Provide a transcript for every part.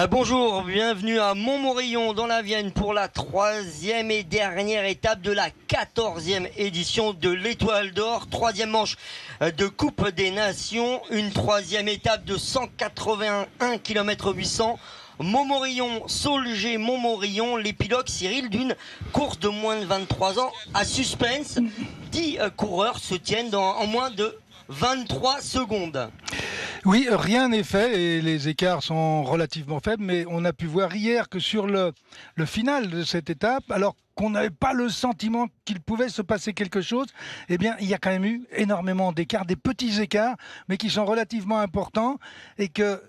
Bonjour, bienvenue à Montmorillon dans la Vienne pour la troisième et dernière étape de la 14e édition de l'Étoile d'Or. Troisième manche de Coupe des Nations, une troisième étape de 181 km 800. Montmorillon, Saulgé, Montmorillon, l'épilogue, Cyril, d'une course de moins de 23 ans à suspense. 10 coureurs se tiennent en moins de 23 secondes. Oui, rien n'est fait et les écarts sont relativement faibles, mais on a pu voir hier que sur le final de cette étape, alors qu'on n'avait pas le sentiment qu'il pouvait se passer quelque chose, eh bien, il y a quand même eu énormément d'écarts, des petits écarts, mais qui sont relativement importants et que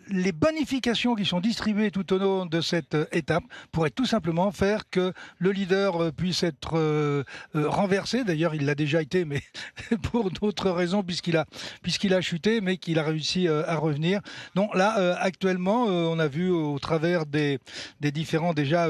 les bonifications qui sont distribuées tout au long de cette étape pourraient tout simplement faire que le leader puisse être renversé. D'ailleurs, il l'a déjà été, mais pour d'autres raisons, puisqu'il a chuté, mais qu'il a réussi à revenir. Donc là, actuellement, on a vu au travers des différents déjà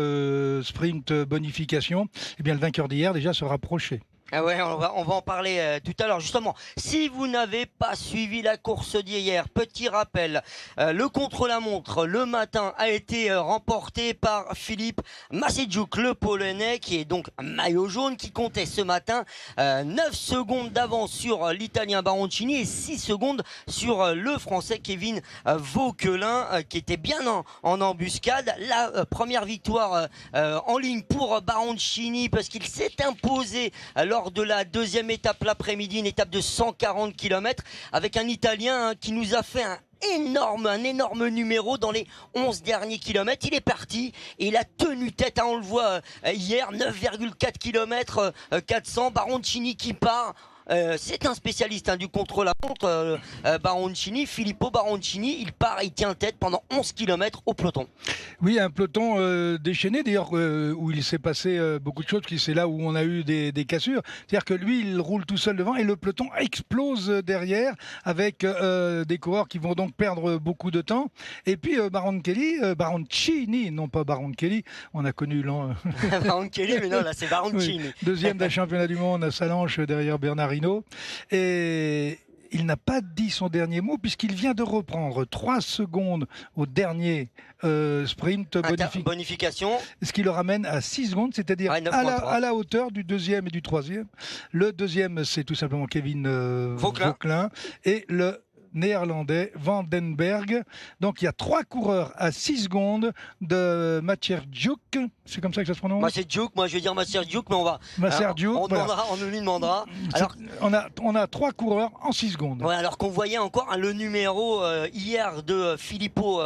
sprint bonifications, eh bien, le vainqueur d'hier déjà se rapprochait. Ah ouais, on va en parler tout à l'heure. Justement, si vous n'avez pas suivi la course d'hier, petit rappel, le contre-la-montre le matin a été remporté par Filip Massajuk, le Polonais, qui est donc maillot jaune, qui comptait ce matin 9 secondes d'avance sur l'Italien Baroncini et 6 secondes sur le Français Kevin Vauquelin, qui était bien en embuscade. La première victoire en ligne pour Baroncini, parce qu'il s'est imposé lors de la deuxième étape l'après-midi, une étape de 140 km avec un Italien qui nous a fait un énorme numéro dans les 11 derniers kilomètres. Il est parti et il a tenu tête, on le voit hier, 9,4 km 400, Baroncini qui part. C'est un spécialiste du contre-la-montre, Baroncini, Filippo Baroncini, il part, il tient tête pendant 11 km au peloton. Oui, un peloton déchaîné d'ailleurs, où il s'est passé beaucoup de choses, parce que c'est là où on a eu des cassures. C'est-à-dire que lui, il roule tout seul devant et le peloton explose derrière avec des coureurs qui vont donc perdre beaucoup de temps. Et puis Baroncini, non pas Baroncini, on a connu Baroncini, mais non, là c'est Baroncini. Oui, deuxième d'un championnat du monde à Salanches derrière Bernard Hinault. Et il n'a pas dit son dernier mot puisqu'il vient de reprendre 3 secondes au dernier sprint bonification. Ce qui le ramène à 6 secondes, c'est-à-dire à la hauteur du deuxième et du troisième. Le deuxième, c'est tout simplement Kevin Vauquelin et le néerlandais Van den Berg. Donc il y a 3 coureurs à 6 secondes de Massajuk. C'est comme ça que ça se prononce? Massajuk, moi je vais dire Massajuk, mais on va. On lui demandera. Alors, on a 3 coureurs en 6 secondes. Ouais, alors qu'on voyait encore le numéro hier de Filippo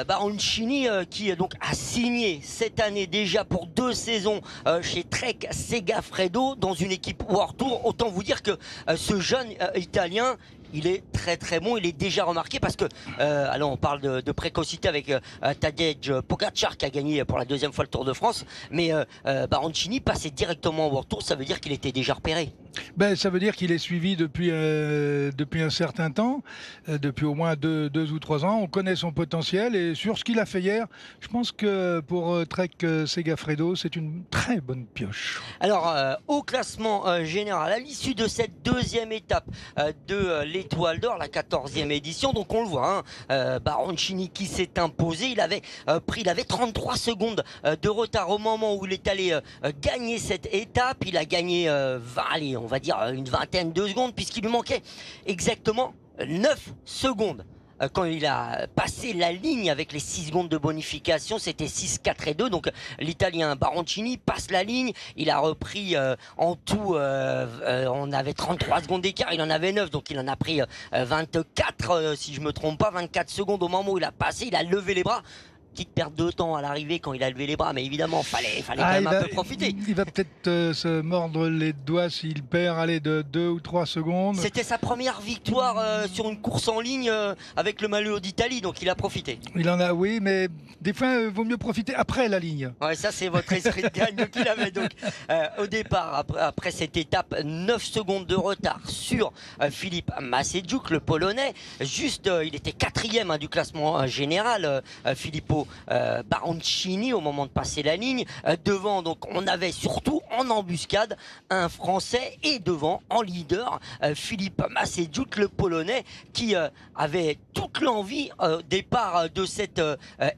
Baroncini qui donc a signé cette année déjà pour 2 saisons chez Trek Segafredo dans une équipe World Tour. Autant vous dire que ce jeune Italien, il est très bon, il est déjà remarqué parce que, alors on parle de précocité avec Tadej Pogacar qui a gagné pour la 2e fois le Tour de France, mais Baroncini passait directement au World Tour, ça veut dire qu'il était déjà repéré. Ben, ça veut dire qu'il est suivi depuis un certain temps, depuis au moins 2 ou 3 ans. On connaît son potentiel et sur ce qu'il a fait hier, je pense que pour Trek Segafredo, c'est une très bonne pioche. Alors, au classement général, à l'issue de cette 2e étape de l'Étoile d'Or, la 14e édition, donc on le voit, Baroncini qui s'est imposé, il avait 33 secondes de retard au moment où il est allé gagner cette étape. Il a gagné on va dire une vingtaine de secondes puisqu'il lui manquait exactement 9 secondes. Quand il a passé la ligne avec les 6 secondes de bonification, c'était 6, 4 et 2. Donc l'Italien Baroncini passe la ligne. Il a repris en tout, on avait 33 secondes d'écart, il en avait 9. Donc il en a pris 24, si je me trompe pas, 24 secondes au moment où il a passé. Il a levé les bras. Petite perte de temps à l'arrivée quand il a levé les bras, mais évidemment fallait quand même un peu profiter. Il va peut-être se mordre les doigts s'il perd de 2 ou 3 secondes. C'était sa première victoire sur une course en ligne avec le maillot d'Italie, donc il a profité. Il en a, oui, mais des fois il vaut mieux profiter après la ligne. Ouais, ça c'est votre esprit de gagne qu'il avait. Donc au départ, après cette étape, 9 secondes de retard sur Filip Massajuk, le Polonais. Juste, il était 4e du classement général, Filippo maillot Baroncini au moment de passer la ligne. Devant, donc, on avait surtout en embuscade un Français et devant, en leader, Philippe Maciejuk, le Polonais, qui avait toute l'envie départ de cette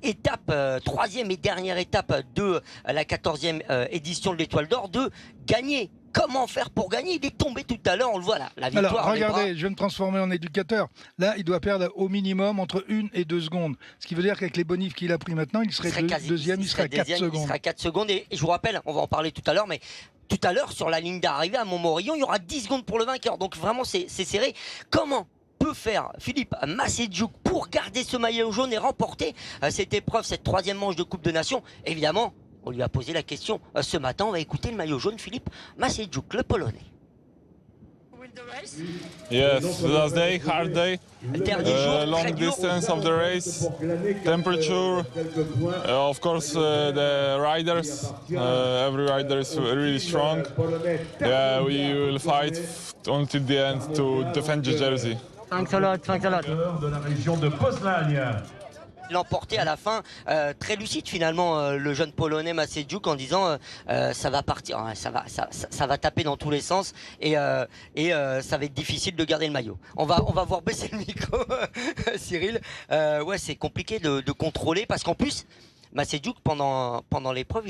étape, troisième et dernière étape de la 14e édition de l'Étoile d'Or, de gagner. Comment faire pour gagner? Il est tombé tout à l'heure, on le voit là. La victoire. Alors, regardez, je vais me transformer en éducateur. Là, il doit perdre au minimum entre 1 et 2 secondes. Ce qui veut dire qu'avec les bonifs qu'il a pris maintenant, il serait deuxième, il serait à 4 secondes. Il sera 4 secondes. Et je vous rappelle, on va en parler tout à l'heure, mais tout à l'heure, sur la ligne d'arrivée à Montmorillon, il y aura 10 secondes pour le vainqueur. Donc vraiment, c'est serré. Comment peut faire Philippe Maciejuk pour garder ce maillot jaune et remporter cette épreuve, cette troisième manche de Coupe de Nations? Évidemment, on lui a posé la question ce matin. On va écouter le maillot jaune, Philippe Maciejuk, le Polonais. Yes, last day, hard day, long distance of the race, temperature, of course the riders, every rider is really strong. Yeah, we will fight until the end to defend the jersey. Thanks a lot, thanks a lot. De la région de Poznań. L'emporter à la fin, très lucide finalement, le jeune Polonais Maciejuk, en disant ça va partir, ça va taper dans tous les sens et ça va être difficile de garder le maillot. On va voir baisser le micro, Cyril. Ouais, c'est compliqué de contrôler parce qu'en plus, Maciejuk, pendant l'épreuve,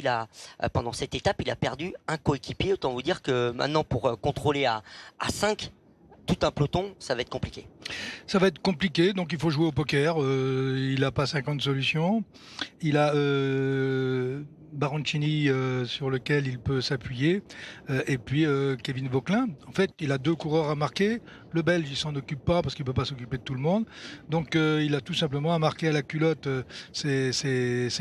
pendant cette étape, il a perdu un coéquipier. Autant vous dire que maintenant, pour contrôler à 5, tout un peloton, ça va être compliqué. Ça va être compliqué, donc il faut jouer au poker. Il n'a pas 50 solutions. Il a Baroncini sur lequel il peut s'appuyer. Et puis Kevin Vauquelin. En fait, il a 2 coureurs à marquer. Le Belge, il s'en occupe pas parce qu'il peut pas s'occuper de tout le monde. Donc il a tout simplement à marquer à la culotte ces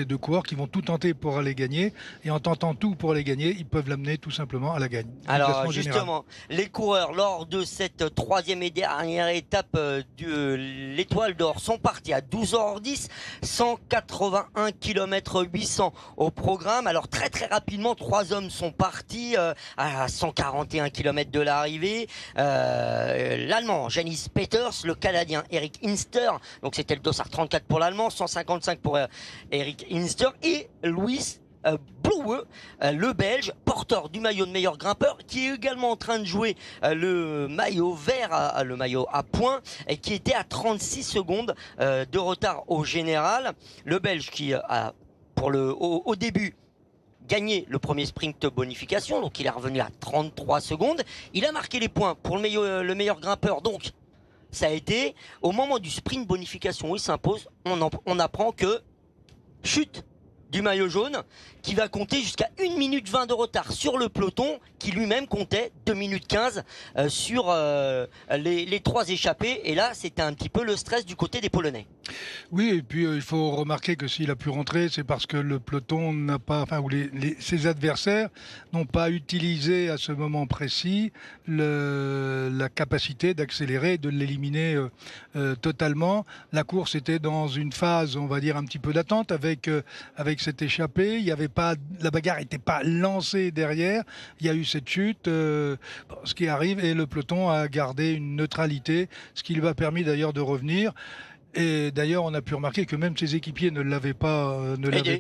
2 coureurs qui vont tout tenter pour aller gagner. Et en tentant tout pour aller gagner, ils peuvent l'amener tout simplement à la gagne. Alors justement, les coureurs lors de cette troisième et dernière étape de l'Étoile d'Or sont partis à 12h10, 181 km 800 au programme. Alors très rapidement, 3 hommes sont partis à 141 km de l'arrivée. L'Allemand Janis Peters, le Canadien Eric Inster, donc c'était le dossard 34 pour l'Allemand, 155 pour Eric Inster, et Louis Bloueux, le Belge, porteur du maillot de meilleur grimpeur, qui est également en train de jouer le maillot vert, le maillot à points, et qui était à 36 secondes de retard au général. Le Belge qui a, au début, gagné le premier sprint bonification, donc il est revenu à 33 secondes. Il a marqué les points pour le meilleur grimpeur, donc ça a été au moment du sprint bonification où il s'impose, on apprend que chute du maillot jaune qui va compter jusqu'à 1 minute 20 de retard sur le peloton qui lui-même comptait 2 minutes 15 sur les 3 échappés. Et là, c'était un petit peu le stress du côté des Polonais. Oui, et puis il faut remarquer que s'il a pu rentrer, c'est parce que le peloton n'a pas, enfin, ou ses adversaires n'ont pas utilisé à ce moment précis la capacité d'accélérer, de l'éliminer totalement. La course était dans une phase, on va dire, un petit peu d'attente avec cette échappée. Il y avait pas, la bagarre n'était pas lancée derrière. Il y a eu cette chute, ce qui arrive, et le peloton a gardé une neutralité, ce qui lui a permis d'ailleurs de revenir. Et d'ailleurs, on a pu remarquer que même ses équipiers ne l'avaient pas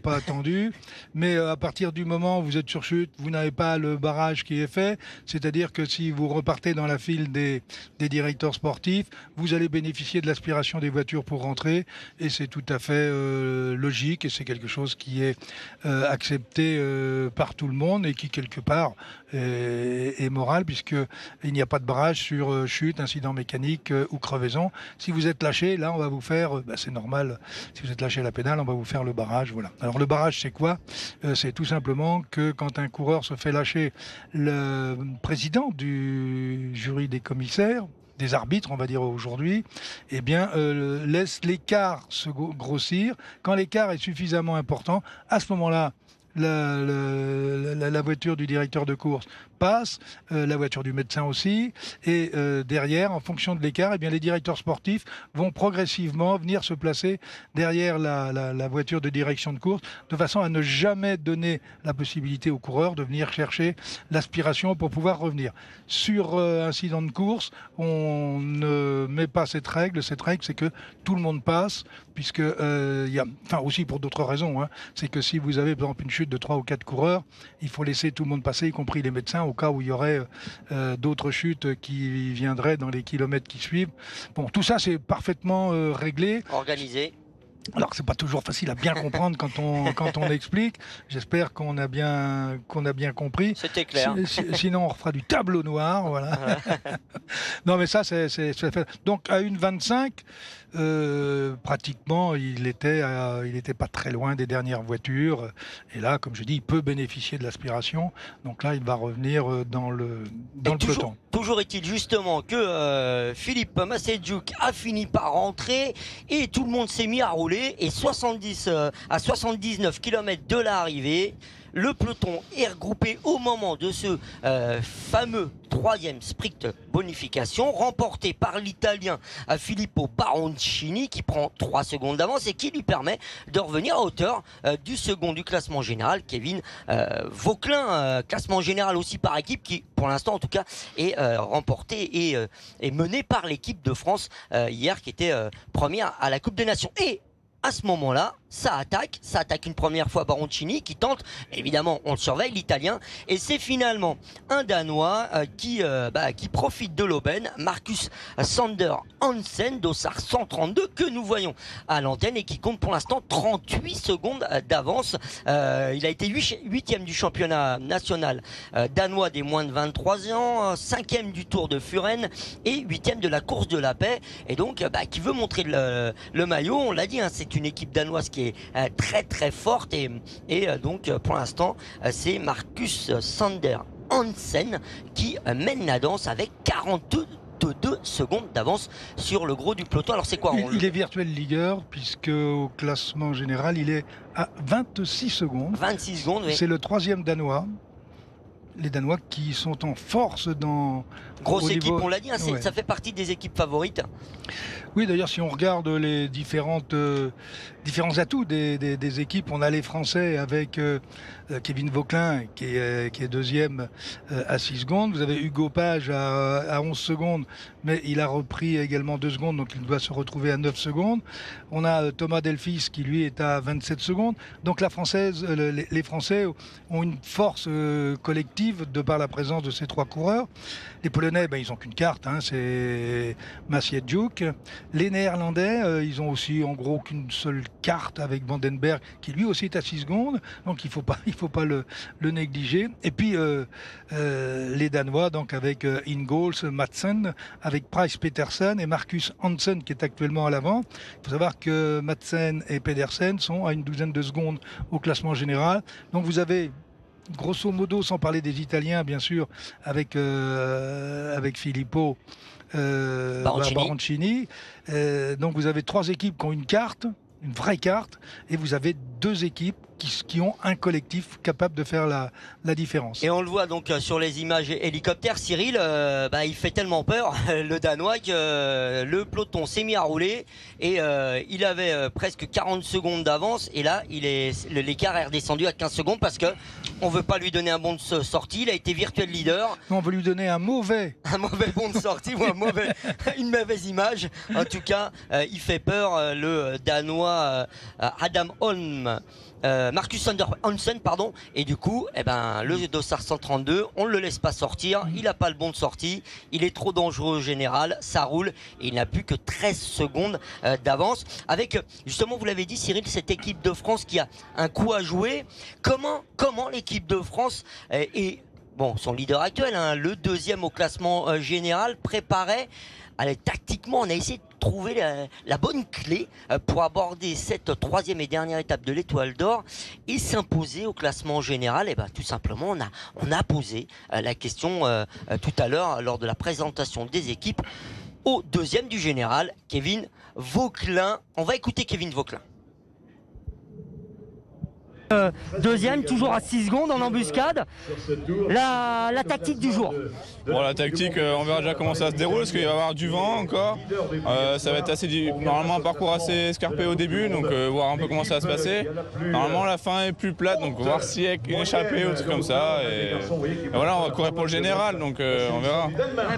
attendu. Mais à partir du moment où vous êtes sur chute, vous n'avez pas le barrage qui est fait. C'est-à-dire que si vous repartez dans la file des directeurs sportifs, vous allez bénéficier de l'aspiration des voitures pour rentrer. Et c'est tout à fait logique. Et c'est quelque chose qui est accepté par tout le monde et qui, quelque part, est moral, puisqu'il n'y a pas de barrage sur chute, incident mécanique ou crevaison. Si vous êtes lâché, là, on va vous faire, c'est normal, si vous êtes lâché à la pédale, on va vous faire le barrage. Voilà. Alors le barrage, c'est quoi? C'est tout simplement que quand un coureur se fait lâcher, le président du jury des commissaires, des arbitres, on va dire aujourd'hui, eh bien, laisse l'écart se grossir. Quand l'écart est suffisamment important, à ce moment-là, la voiture du directeur de course passe, la voiture du médecin aussi, et derrière, en fonction de l'écart, eh bien, les directeurs sportifs vont progressivement venir se placer derrière la voiture de direction de course, de façon à ne jamais donner la possibilité aux coureurs de venir chercher l'aspiration pour pouvoir revenir. Sur incident de course, on ne met pas cette règle. Cette règle, c'est que tout le monde passe, puisque aussi pour d'autres raisons, hein, c'est que si vous avez par exemple une chute de 3 ou 4 coureurs, il faut laisser tout le monde passer, y compris les médecins, au cas où il y aurait d'autres chutes qui viendraient dans les kilomètres qui suivent. Bon, tout ça c'est parfaitement réglé. Organisé. Alors c'est pas toujours facile à bien comprendre quand on explique. J'espère qu'on a bien compris. C'était clair. Sinon on refera du tableau noir, voilà. Non mais ça c'est fait. Donc à 1,25, pratiquement il était pas très loin des dernières voitures. Et là, comme je dis, il peut bénéficier de l'aspiration. Donc là, il va revenir dans le peloton. Toujours est-il justement que Philippe Massedjouk a fini par rentrer et tout le monde s'est mis à rouler. Et 79 km de l'arrivée, le peloton est regroupé au moment de ce fameux troisième sprint bonification, remporté par l'Italien Filippo Baroncini, qui prend 3 secondes d'avance et qui lui permet de revenir à hauteur du second du classement général, Kevin Vauquelin. Classement général aussi par équipe qui, pour l'instant en tout cas, est remporté et mené par l'équipe de France hier, qui était première à la Coupe des Nations. Et à ce moment-là, ça attaque une première fois Baroncini qui tente, évidemment on le surveille, l'Italien, et c'est finalement un Danois qui profite de l'aubaine, Marcus Sander Hansen, Dossard 132, que nous voyons à l'antenne et qui compte pour l'instant 38 secondes d'avance. Il a été 8e du championnat national danois des moins de 23 ans, 5e du Tour de Furen et 8e de la course de la paix, et donc qui veut montrer le maillot. On l'a dit, hein, c'est une équipe danoise qui est très très forte et donc pour l'instant c'est Marcus Sander Hansen qui mène la danse avec 42 secondes d'avance sur le gros du peloton. Alors c'est quoi? Il est virtuel leader puisque au classement général il est à 26 secondes. 26 secondes, oui. C'est le 3e Danois. Les Danois qui sont en force dans... Grosse équipe, on l'a dit, hein, ça fait partie des équipes favorites. Oui, d'ailleurs, si on regarde les différents atouts des équipes, on a les Français avec Kevin Vauquelin qui est deuxième à 6 secondes. Vous avez Hugo Page à 11 secondes, mais il a repris également 2 secondes, donc il doit se retrouver à 9 secondes. On a Thomas Delphis qui, lui, est à 27 secondes. Donc les Français ont une force collective de par la présence de ces 3 coureurs. Les Polonais, ils n'ont qu'une carte, hein, c'est Masjedjuk. Les Néerlandais, ils ont aussi en gros qu'une seule carte avec Vandenberg, qui lui aussi est à 6 secondes, donc il faut pas le négliger. Et puis les Danois, donc avec Ingalls, Madsen, avec Price Petersen et Marcus Hansen qui est actuellement à l'avant. Il faut savoir que Madsen et Pedersen sont à une douzaine de secondes au classement général. Donc vous avez grosso modo, sans parler des Italiens, bien sûr, avec Filippo Baroncini. Donc vous avez 3 équipes qui ont une carte, une vraie carte, et vous avez 2 équipes qui ont un collectif capable de faire la différence. Et on le voit donc sur les images hélicoptères, Cyril, il fait tellement peur, le Danois, que le peloton s'est mis à rouler et il avait presque 40 secondes d'avance, et là l'écart est redescendu à 15 secondes parce que on veut pas lui donner un bon de sortie. Il a été virtuel leader. On veut lui donner un mauvais bon de sortie ou une mauvaise image. En tout cas, il fait peur, le Danois Adam Holm. Marcus Sander Hansen, pardon, et du coup, le Dossard 132, on ne le laisse pas sortir, il n'a pas le bon de sortie, il est trop dangereux au général, ça roule, et il n'a plus que 13 secondes d'avance. Avec, justement, vous l'avez dit, Cyril, cette équipe de France qui a un coup à jouer. Comment l'équipe de France est, son leader actuel, hein, le 2e au classement général, préparait. Allez, tactiquement, on a essayé de trouver la bonne clé pour aborder cette 3e et dernière étape de l'Étoile d'Or et s'imposer au classement général. Et tout simplement, on a posé la question tout à l'heure lors de la présentation des équipes au 2e du général, Kevin Vauquelin. On va écouter Kevin Vauquelin. Deuxième, toujours à 6 secondes en embuscade. La tactique du jour. Bon, la tactique, on verra déjà comment ça se déroule, parce qu'il va y avoir du vent encore. Ça va être normalement un parcours assez escarpé au début, donc voir un peu comment ça va se passer. Normalement, la fin est plus plate, donc voir s'il y a une échappée ou tout comme ça. Et voilà, on va courir pour le général, donc on verra.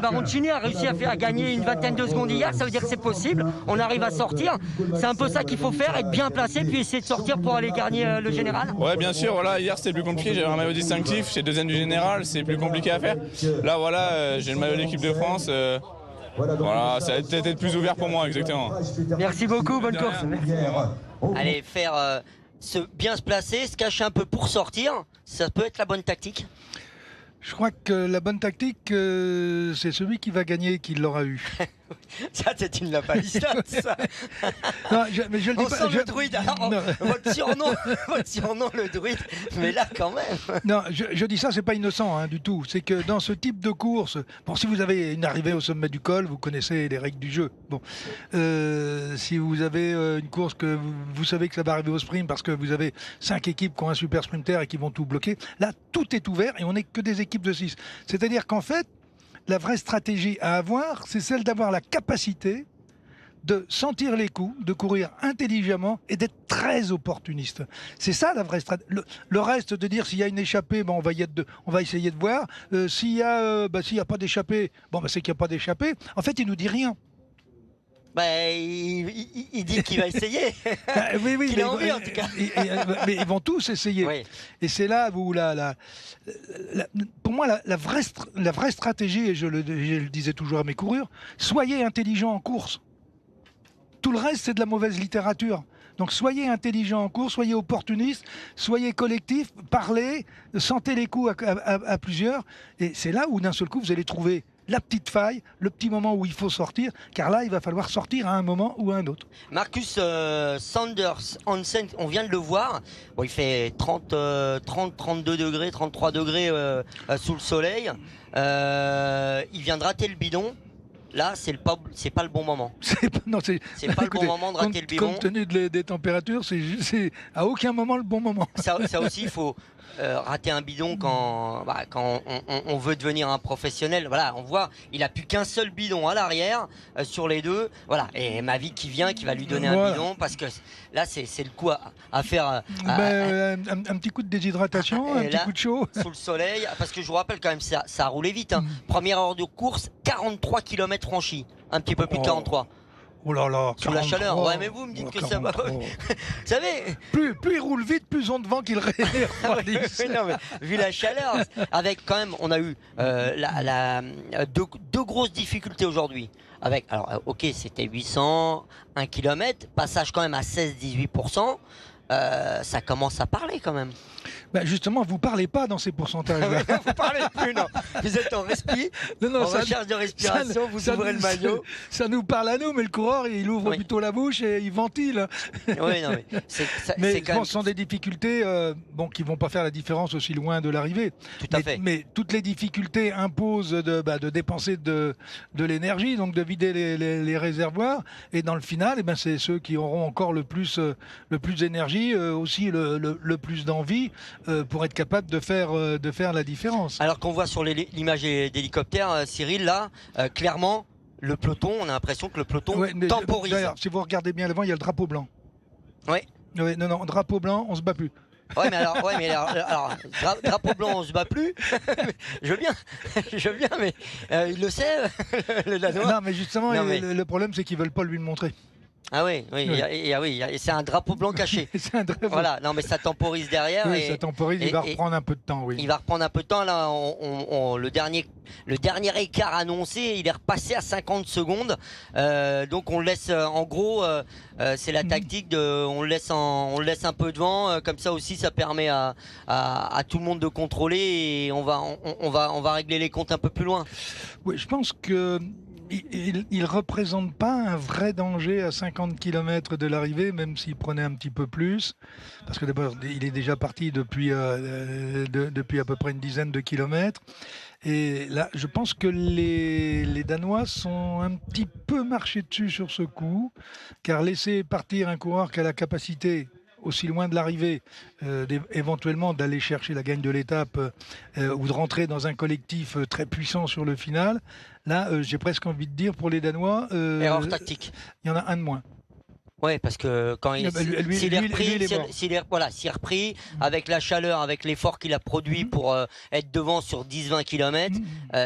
Baroncini a réussi à gagner une vingtaine de secondes hier, ça veut dire que c'est possible. On arrive à sortir. C'est un peu ça qu'il faut faire, être bien placé, puis essayer de sortir pour aller gagner le général. Ouais, bien sûr, voilà, hier c'était plus compliqué, j'avais un maillot distinctif, j'étais deuxième du général, c'est plus compliqué à faire. Là, voilà, j'ai le maillot de l'équipe de France. Voilà, ça a peut-être été plus ouvert pour moi, exactement. Merci beaucoup, bonne course. Allez, bien se placer, se cacher un peu pour sortir, ça peut être la bonne tactique. Je crois que la bonne tactique, c'est celui qui va gagner qui l'aura eu. Ça, tu ne l'as pas dit, ça. Non, mais je le dis on pas. sent le druide. Alors, votre surnom, le druide. Mais là, quand même. Non, je dis ça, c'est pas innocent du tout. C'est que dans ce type de course, bon, si vous avez une arrivée au sommet du col, vous connaissez les règles du jeu. Bon, si vous avez une course que vous savez que ça va arriver au sprint parce que vous avez 5 équipes qui ont un super sprinter et qui vont tout bloquer, là, tout est ouvert et on n'est que des équipes de 6. C'est-à-dire qu'en fait, la vraie stratégie à avoir, c'est celle d'avoir la capacité de sentir les coups, de courir intelligemment et d'être très opportuniste. C'est ça la vraie stratégie. Le reste, de dire s'il y a une échappée, on va essayer de voir. S'il y a pas d'échappée, c'est qu'il n'y a pas d'échappée. En fait, il nous dit rien. Il dit qu'il va essayer. Oui, qu'il a envie en tout cas. Mais ils vont tous essayer. Oui. Et c'est là où pour moi la vraie stratégie, et je le disais toujours à mes coureurs, soyez intelligents en course. Tout le reste, c'est de la mauvaise littérature. Donc soyez intelligents en course, soyez opportunistes, soyez collectifs, parlez, sentez les coups à plusieurs. Et c'est là où d'un seul coup, vous allez trouver la petite faille, le petit moment où il faut sortir, car là, il va falloir sortir à un moment ou à un autre. Marcus Sanders Hansen, on vient de le voir. Bon, il fait 32 degrés, 33 degrés sous le soleil. Il vient de rater le bidon. Là, c'est pas le bon moment. C'est pas le bon moment de rater le bidon. Compte tenu des températures, c'est à aucun moment le bon moment. Ça aussi, il faut rater un bidon quand on veut devenir un professionnel. Voilà, on voit, il a plus qu'un seul bidon à l'arrière sur les deux. Voilà, et Mavic qui va lui donner un bidon parce que là, c'est le coup à faire. Un petit coup de déshydratation, un petit coup de chaud. Sous le soleil, parce que je vous rappelle quand même, ça a roulé vite. Première heure de course, 43 km franchis, un petit peu plus de 43. Oh là là, sous la chaleur. Ouais, mais vous me dites que ça va. Vous savez, plus il roule vite, plus on devant qu'il refroidit. Non, mais vu la chaleur, avec quand même, on a eu deux grosses difficultés aujourd'hui. Alors, ok, c'était 800, 1 km, passage quand même à 16-18%. Ça commence à parler quand même. Justement, vous parlez pas dans ces pourcentages-là. Vous parlez plus, non. Vous êtes en recherche de respiration, vous ouvrez le maillot. Ça nous parle à nous, mais le coureur, il ouvre plutôt la bouche et il ventile. Oui, non, mais ce sont des difficultés qui vont pas faire la différence aussi loin de l'arrivée. Tout à fait. Mais toutes les difficultés imposent de dépenser de l'énergie, donc de vider les réservoirs. Et dans le final, c'est ceux qui auront encore le plus d'énergie, aussi le plus d'envie pour être capable de faire la différence. Alors qu'on voit sur l'image d'hélicoptère, Cyril, là, clairement, le peloton, on a l'impression que le peloton temporise. D'ailleurs, si vous regardez bien devant, il y a le drapeau blanc. Oui. Non, drapeau blanc, on se bat plus. Ouais, mais alors, drapeau blanc, on se bat plus. Je veux bien, mais il le sait, le Danois. Non, mais justement, le problème, c'est qu'ils veulent pas lui le montrer. Ah oui, c'est un drapeau blanc caché. C'est un drapeau. Voilà, non mais ça temporise derrière. Oui, ça temporise, il va reprendre un peu de temps, oui. Il va reprendre un peu de temps, là, le dernier écart annoncé, il est repassé à 50 secondes. Donc on le laisse, en gros, c'est la tactique on le laisse un peu devant, comme ça aussi ça permet à tout le monde de contrôler et on va régler les comptes un peu plus loin. Oui, je pense que il ne représente pas un vrai danger à 50 km de l'arrivée, même s'il prenait un petit peu plus. Parce que d'abord, il est déjà parti depuis à peu près une dizaine de kilomètres. Et là, je pense que les Danois sont un petit peu marchés dessus sur ce coup, car laisser partir un coureur qui a la capacité, aussi loin de l'arrivée, éventuellement d'aller chercher la gagne de l'étape ou de rentrer dans un collectif très puissant sur le final. Là, j'ai presque envie de dire pour les Danois, Erreur tactique. il y en a un de moins. Ouais, parce que quand il s'il est repris avec la chaleur, avec l'effort qu'il a produit pour être devant sur 10-20 km,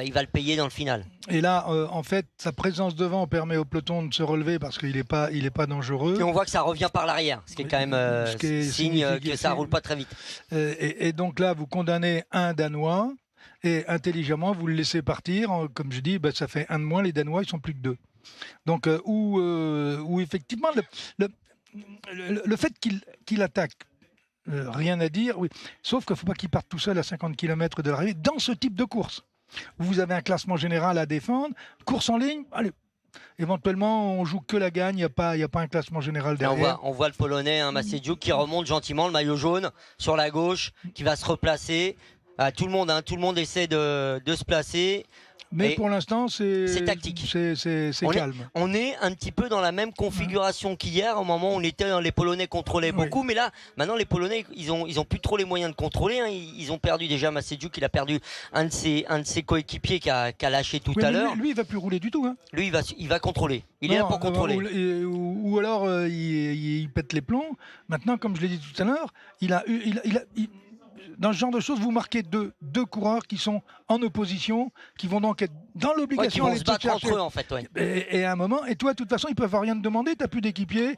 il va le payer dans le final. Et là, en fait, sa présence devant permet au peloton de se relever parce qu'il n'est pas dangereux. Et on voit que ça revient par l'arrière, ce qui est quand même signe que ça roule pas très vite. Et donc là, vous condamnez un Danois et intelligemment, vous le laissez partir. Comme je dis, ça fait un de moins. Les Danois, ils sont plus que deux. Donc, où effectivement, le fait qu'il attaque, rien à dire, oui. Sauf qu'il ne faut pas qu'il parte tout seul à 50 km de l'arrivée dans ce type de course. Où vous avez un classement général à défendre, course en ligne, allez. Éventuellement, on joue que la gagne, il n'y a pas un classement général derrière. On voit le Polonais, Maciejuk, qui remonte gentiment, le maillot jaune sur la gauche, qui va se replacer. Tout le monde essaie de se placer. Mais pour l'instant, c'est tactique. C'est calme. On est un petit peu dans la même configuration qu'hier. Au moment où on était, les Polonais contrôlaient beaucoup, mais là, maintenant, les Polonais, ils ont plus trop les moyens de contrôler. Hein. Ils ont perdu déjà Maciejuk, il a perdu un de ses coéquipiers qui a lâché tout à l'heure. Lui, il va plus rouler du tout. Hein. Lui, il va contrôler. Il est là pour contrôler. Ou alors, il pète les plombs. Maintenant, comme je l'ai dit tout à l'heure, dans ce genre de choses, vous marquez deux coureurs qui sont en opposition, qui vont donc être dans l'obligation de se battre entre eux, en fait. Ouais. Et à un moment, et toi, de toute façon, ils peuvent rien te demander. Tu n'as plus d'équipier,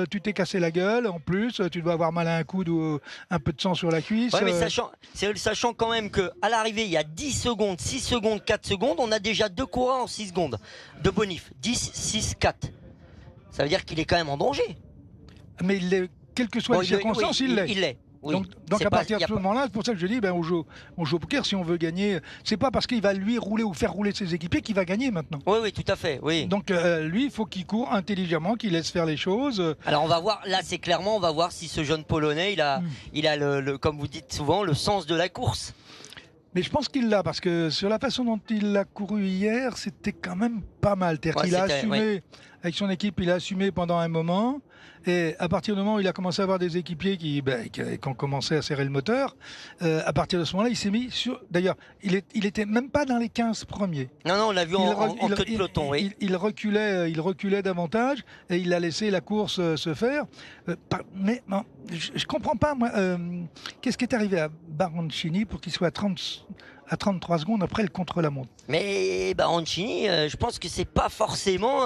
tu t'es cassé la gueule. En plus, tu dois avoir mal à un coude ou un peu de sang sur la cuisse. Ouais, mais sachant quand même qu'à l'arrivée, il y a 10 secondes, 6 secondes, 4 secondes, on a déjà 2 coureurs en 6 secondes de bonif. 10, 6, 4. Ça veut dire qu'il est quand même en danger. Mais quelles que soient les circonstances, il l'est. Il l'est. Oui. Donc à partir de ce moment-là, c'est pour ça que je dis, on joue au poker si on veut gagner. C'est pas parce qu'il va lui rouler ou faire rouler ses équipiers qu'il va gagner maintenant. Oui, tout à fait. Oui. Donc lui, il faut qu'il court intelligemment, qu'il laisse faire les choses. Alors on va voir, là c'est clairement, on va voir si ce jeune Polonais, il a comme vous dites souvent, le sens de la course. Mais je pense qu'il l'a, parce que sur la façon dont il a couru hier, c'était quand même pas mal. Il a assumé, avec son équipe, il a assumé pendant un moment. Et à partir du moment où il a commencé à avoir des équipiers qui ont commencé à serrer le moteur, à partir de ce moment-là, il s'est mis sur... D'ailleurs, il était même pas dans les 15 premiers. Non, on l'a vu en queue de peloton, oui. Il reculait davantage et il a laissé la course se faire. Mais non, je comprends pas, moi. Qu'est-ce qui est arrivé à Baroncini pour qu'il soit à 33 secondes après le contre-la-montre? Mais Baroncini, je pense que c'est pas forcément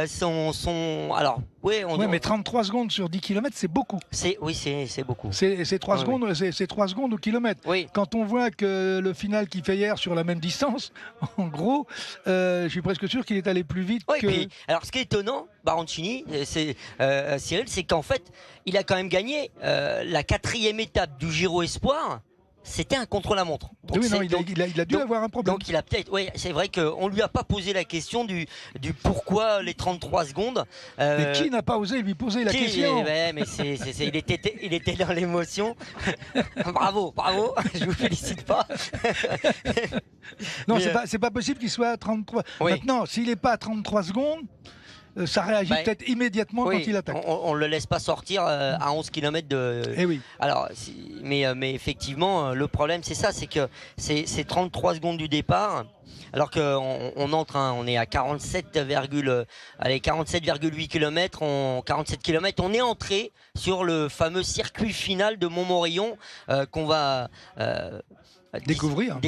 son... Alors, mais 33 secondes sur 10 km, c'est beaucoup. Oui, c'est beaucoup. C'est 3 secondes, c'est 3 secondes au kilomètre. Oui. Quand on voit que le final qu'il fait hier sur la même distance, en gros, je suis presque sûr qu'il est allé plus vite que... Puis, alors, ce qui est étonnant, Baroncini, Cyril, c'est qu'en fait, il a quand même gagné la 4e étape du Giro Espoir. C'était un contre-la-montre. Il a dû avoir un problème. Donc il a peut-être, c'est vrai qu'on lui a pas posé la question du pourquoi les 33 secondes. Mais qui n'a pas osé lui poser la question? Mais il était dans l'émotion. Bravo, je vous félicite pas. Non, c'est pas possible qu'il soit à 33. Oui. Maintenant, s'il n'est pas à 33 secondes, ça réagit peut-être immédiatement quand il attaque. On ne le laisse pas sortir à 11 km de... Eh oui. Alors, mais effectivement, le problème, c'est ça, c'est que c'est 33 secondes du départ, alors qu'on entre, on est à 47,8 km, 47 km, on est entré sur le fameux circuit final de Montmorillon qu'on va... Découvrir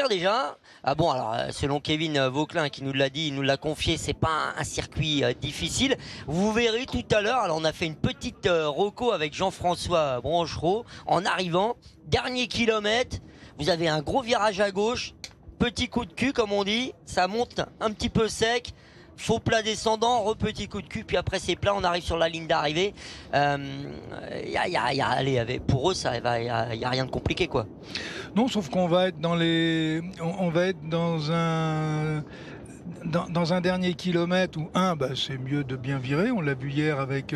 déjà. Ah bon, alors selon Kevin Vauquelin qui nous l'a dit, il nous l'a confié, c'est pas un circuit difficile. Vous verrez tout à l'heure. Alors on a fait une petite reco avec Jean-François Branchereau en arrivant. Dernier kilomètre, vous avez un gros virage à gauche, petit coup de cul comme on dit, ça monte un petit peu sec. Faux plat descendant, petit coup de cul, puis après c'est plat, on arrive sur la ligne d'arrivée. Pour eux, il y a rien de compliqué, quoi. Non, sauf qu'on va être dans un dernier kilomètre où c'est mieux de bien virer. On l'a vu hier avec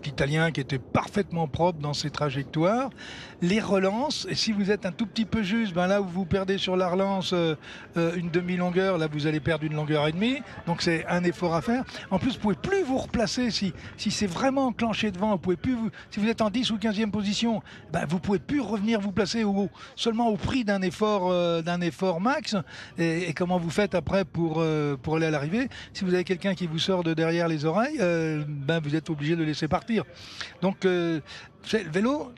l'Italien qui était parfaitement propre dans ses trajectoires. Les relances, et si vous êtes un tout petit peu juste, là où vous perdez sur la relance une demi-longueur, là vous allez perdre une longueur et demie. Donc c'est un effort à faire. En plus, vous ne pouvez plus vous replacer si c'est vraiment enclenché devant. Vous pouvez plus si vous êtes en 10 ou 15e position, vous pouvez plus revenir vous placer seulement au prix d'un effort max. Et comment vous faites après pour aller à l'arrivée? Si vous avez quelqu'un qui vous sort de derrière les oreilles, vous êtes obligé de le laisser partir. Donc le vélo,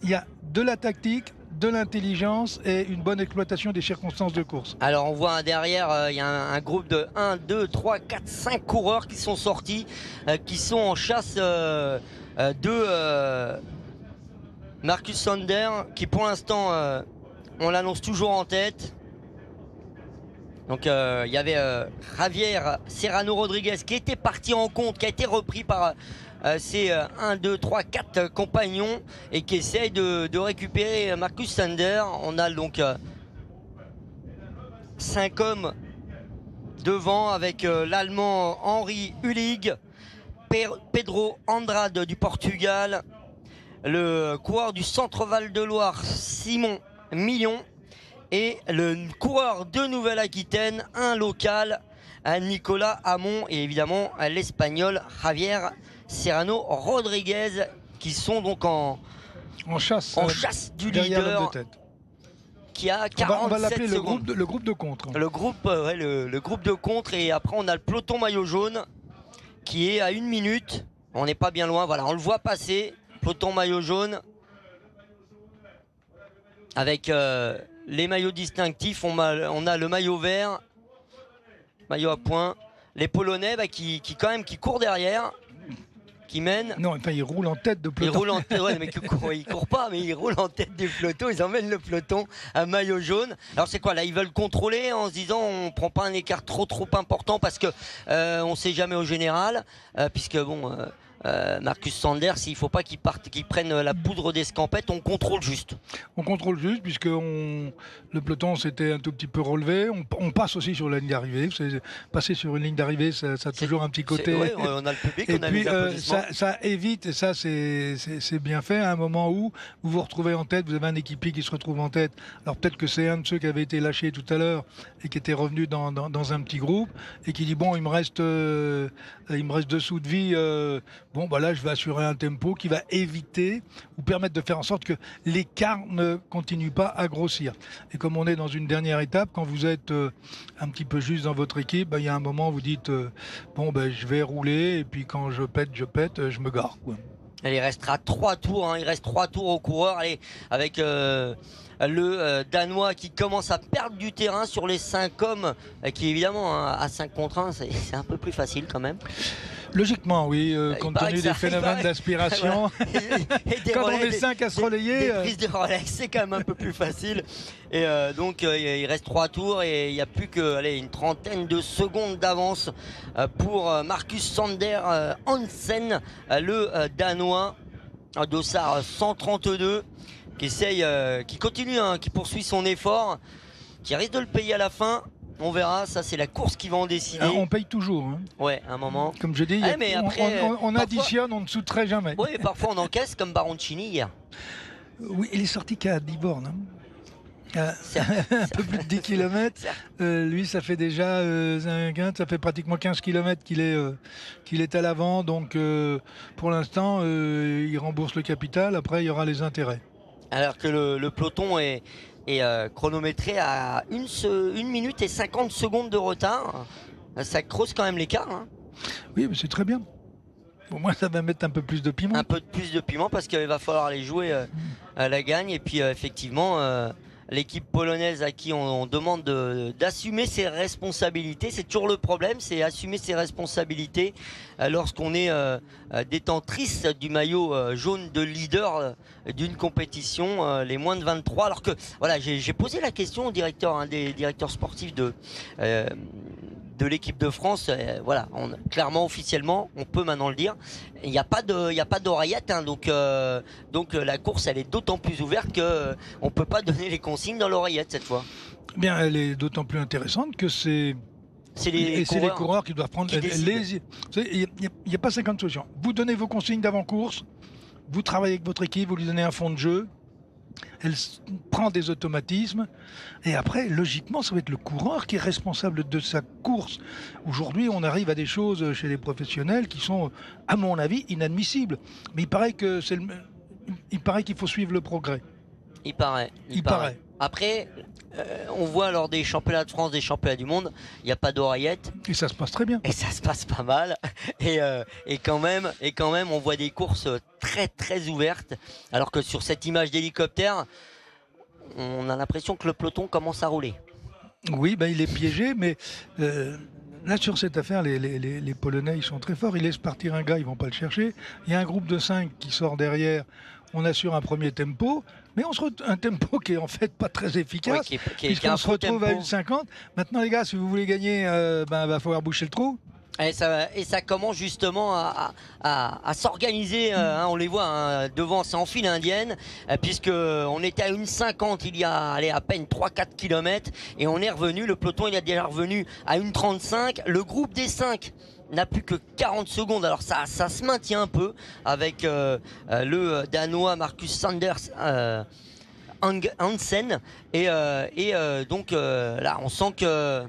il y a de la tactique, de l'intelligence et une bonne exploitation des circonstances de course. Alors on voit derrière, il y a un groupe de 1, 2, 3, 4, 5 coureurs qui sont sortis, qui sont en chasse de Marcus Sander, qui pour l'instant, on l'annonce toujours en tête. Donc il y avait Javier Serrano Rodriguez qui était parti en compte, qui a été repris par ses 1, 2, 3, 4 compagnons et qui essaye de récupérer Marcus Sander. On a donc 5 hommes devant avec l'Allemand Henri Hullig, Pedro Andrade du Portugal, le coureur du Centre Val de Loire Simon Millon et le coureur de Nouvelle-Aquitaine, un local, Nicolas Hamon, et évidemment l'Espagnol Javier Serrano Rodriguez, qui sont donc en chasse du leader qui a 47 on va l'appeler secondes. Le groupe de contre. Le groupe de contre, et après on a le peloton maillot jaune qui est à 1 minute. On n'est pas bien loin, voilà, on le voit passer, peloton maillot jaune avec les maillots distinctifs. On a le maillot vert, maillot à points, les Polonais qui courent derrière, qui mènent. Non, enfin, ils roulent en tête de peloton. Ils roulent en tête, ouais, mais ils courent pas, mais ils roulent en tête du peloton. Ils emmènent le peloton à maillot jaune. Alors c'est quoi là? Ils veulent contrôler en se disant on prend pas un écart trop important parce que on sait jamais au général, puisque bon. Marcus Sander, s'il ne faut pas qu'il prenne la poudre d'escampette, on contrôle juste. On contrôle juste puisque le peloton s'était un tout petit peu relevé. On passe aussi sur la ligne d'arrivée. Passer sur une ligne d'arrivée, ça a toujours un petit côté. Ouais, on a le public, et on a puis, les applaudissements. ça évite, et ça c'est bien fait, à un moment où vous vous retrouvez en tête, vous avez un équipier qui se retrouve en tête. Alors peut-être que c'est un de ceux qui avait été lâché tout à l'heure et qui était revenu dans un petit groupe et qui dit bon, il me reste 2 sous de vie. Là, je vais assurer un tempo qui va éviter ou permettre de faire en sorte que l'écart ne continue pas à grossir. Et comme on est dans une dernière étape, quand vous êtes un petit peu juste dans votre équipe, il y a un moment où vous dites je vais rouler, et puis quand je pète, je me gare, quoi. Il restera 3 tours, il reste 3 tours aux coureurs. Allez, avec le Danois qui commence à perdre du terrain sur les 5 hommes, qui évidemment à 5 contre 1, c'est un peu plus facile quand même. Logiquement, oui, compte tenu des phénomènes d'aspiration. Quand on est 5 à se relayer. Des prises de relais, c'est quand même un peu plus facile. Et donc, il reste 3 tours et il n'y a plus une trentaine de secondes d'avance pour Marcus Sander Hansen, le Danois, dossard 132, qui continue, qui poursuit son effort, qui risque de le payer à la fin. On verra, ça c'est la course qui va en décider. On paye toujours. Hein. Ouais, un moment. Comme je dis, mais après, on additionne, on ne soutrait jamais. Oui, parfois on encaisse comme Baroncini hier. Oui, il est sorti qu'à 10 bornes. Un peu plus de 10 km. Lui, ça fait déjà ça fait pratiquement 15 km qu'il est à l'avant. Donc pour l'instant, il rembourse le capital. Après, il y aura les intérêts. Alors que le peloton est chronométré à 1 minute et 50 secondes de retard. Ça creuse quand même l'écart. Hein. Oui, mais c'est très bien. Au moins, ça va mettre un peu plus de piment. Un peu plus de piment parce qu'il va falloir aller jouer à la gagne. Et puis effectivement, l'équipe polonaise à qui on demande d'assumer ses responsabilités, c'est toujours le problème, c'est assumer ses responsabilités lorsqu'on est détentrice du maillot jaune de leader d'une compétition, les moins de 23. Alors que voilà, j'ai posé la question au directeur, un des directeurs sportifs de l'équipe de France. Clairement, officiellement, on peut maintenant le dire, il n'y a pas d'oreillette, hein, donc la course elle est d'autant plus ouverte que on peut pas donner les consignes dans l'oreillette cette fois. Bien, elle est d'autant plus intéressante que c'est les coureurs qui doivent prendre il n'y a pas 50 solutions. Vous donnez vos consignes d'avant-course, vous travaillez avec votre équipe, vous lui donnez un fond de jeu, Elle prend des automatismes. Et après, logiquement, ça va être le coureur qui est responsable de sa course. Aujourd'hui, on arrive à des choses chez les professionnels qui sont, à mon avis, inadmissibles. Mais il paraît que il paraît qu'il faut suivre le progrès. Il paraît. Après, on voit lors des championnats de France, des championnats du monde, il n'y a pas d'oreillette. Et ça se passe très bien. Et ça se passe pas mal. Et quand même, on voit des courses très très ouvertes. Alors que sur cette image d'hélicoptère, on a l'impression que le peloton commence à rouler. Oui, il est piégé, mais là sur cette affaire, les Polonais ils sont très forts. Ils laissent partir un gars, ils vont pas le chercher. Il y a un groupe de 5 qui sort derrière. On assure un premier tempo, mais un tempo qui est en fait pas très efficace, puisqu'on se retrouve à 1,50. Maintenant les gars, si vous voulez gagner, va falloir boucher le trou. Et ça commence justement à s'organiser, on les voit devant, c'est en file indienne, puisqu'on était à 1,50 il y a à peine 3-4 km, et on est revenu, le peloton il est déjà revenu à 1,35, le groupe des 5 n'a plus que 40 secondes, alors ça se maintient un peu avec le Danois Marcus Sanders Hansen, et donc là on sent que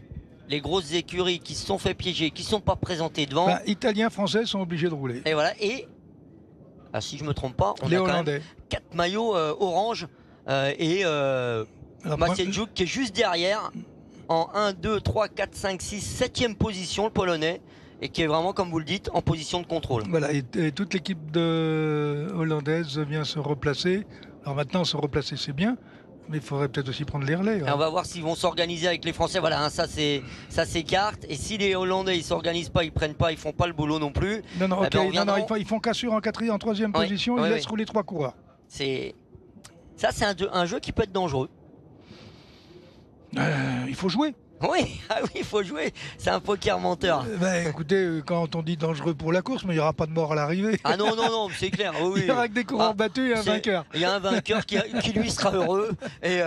les grosses écuries qui se sont fait piéger, qui ne sont pas présentées devant. Italiens, Français sont obligés de rouler. Et voilà, si je ne me trompe pas, on les a quand Hollandais. même 4 maillots orange et Maciejczuk qui est juste derrière en 1, 2, 3, 4, 5, 6, 7e position, le Polonais, et qui est vraiment, comme vous le dites, en position de contrôle. Voilà, et toute l'équipe hollandaise vient se replacer. Alors maintenant, se replacer, c'est bien. Mais il faudrait peut-être aussi prendre les relais. Et on va voir s'ils vont s'organiser avec les Français. Voilà, ça s'écarte. Et si les Hollandais ils s'organisent pas, ils prennent pas, ils font pas le boulot non plus. Non, ils font cassure en 3e position. Ils laissent rouler 3 coureurs. C'est un jeu qui peut être dangereux. Il faut jouer. Oui, il faut jouer. C'est un poker menteur. Écoutez, quand on dit dangereux pour la course, mais il n'y aura pas de mort à l'arrivée. Ah non, c'est clair. Oui. Il n'y aura que des coureurs battus et un vainqueur. Il y a un vainqueur qui lui sera heureux. Et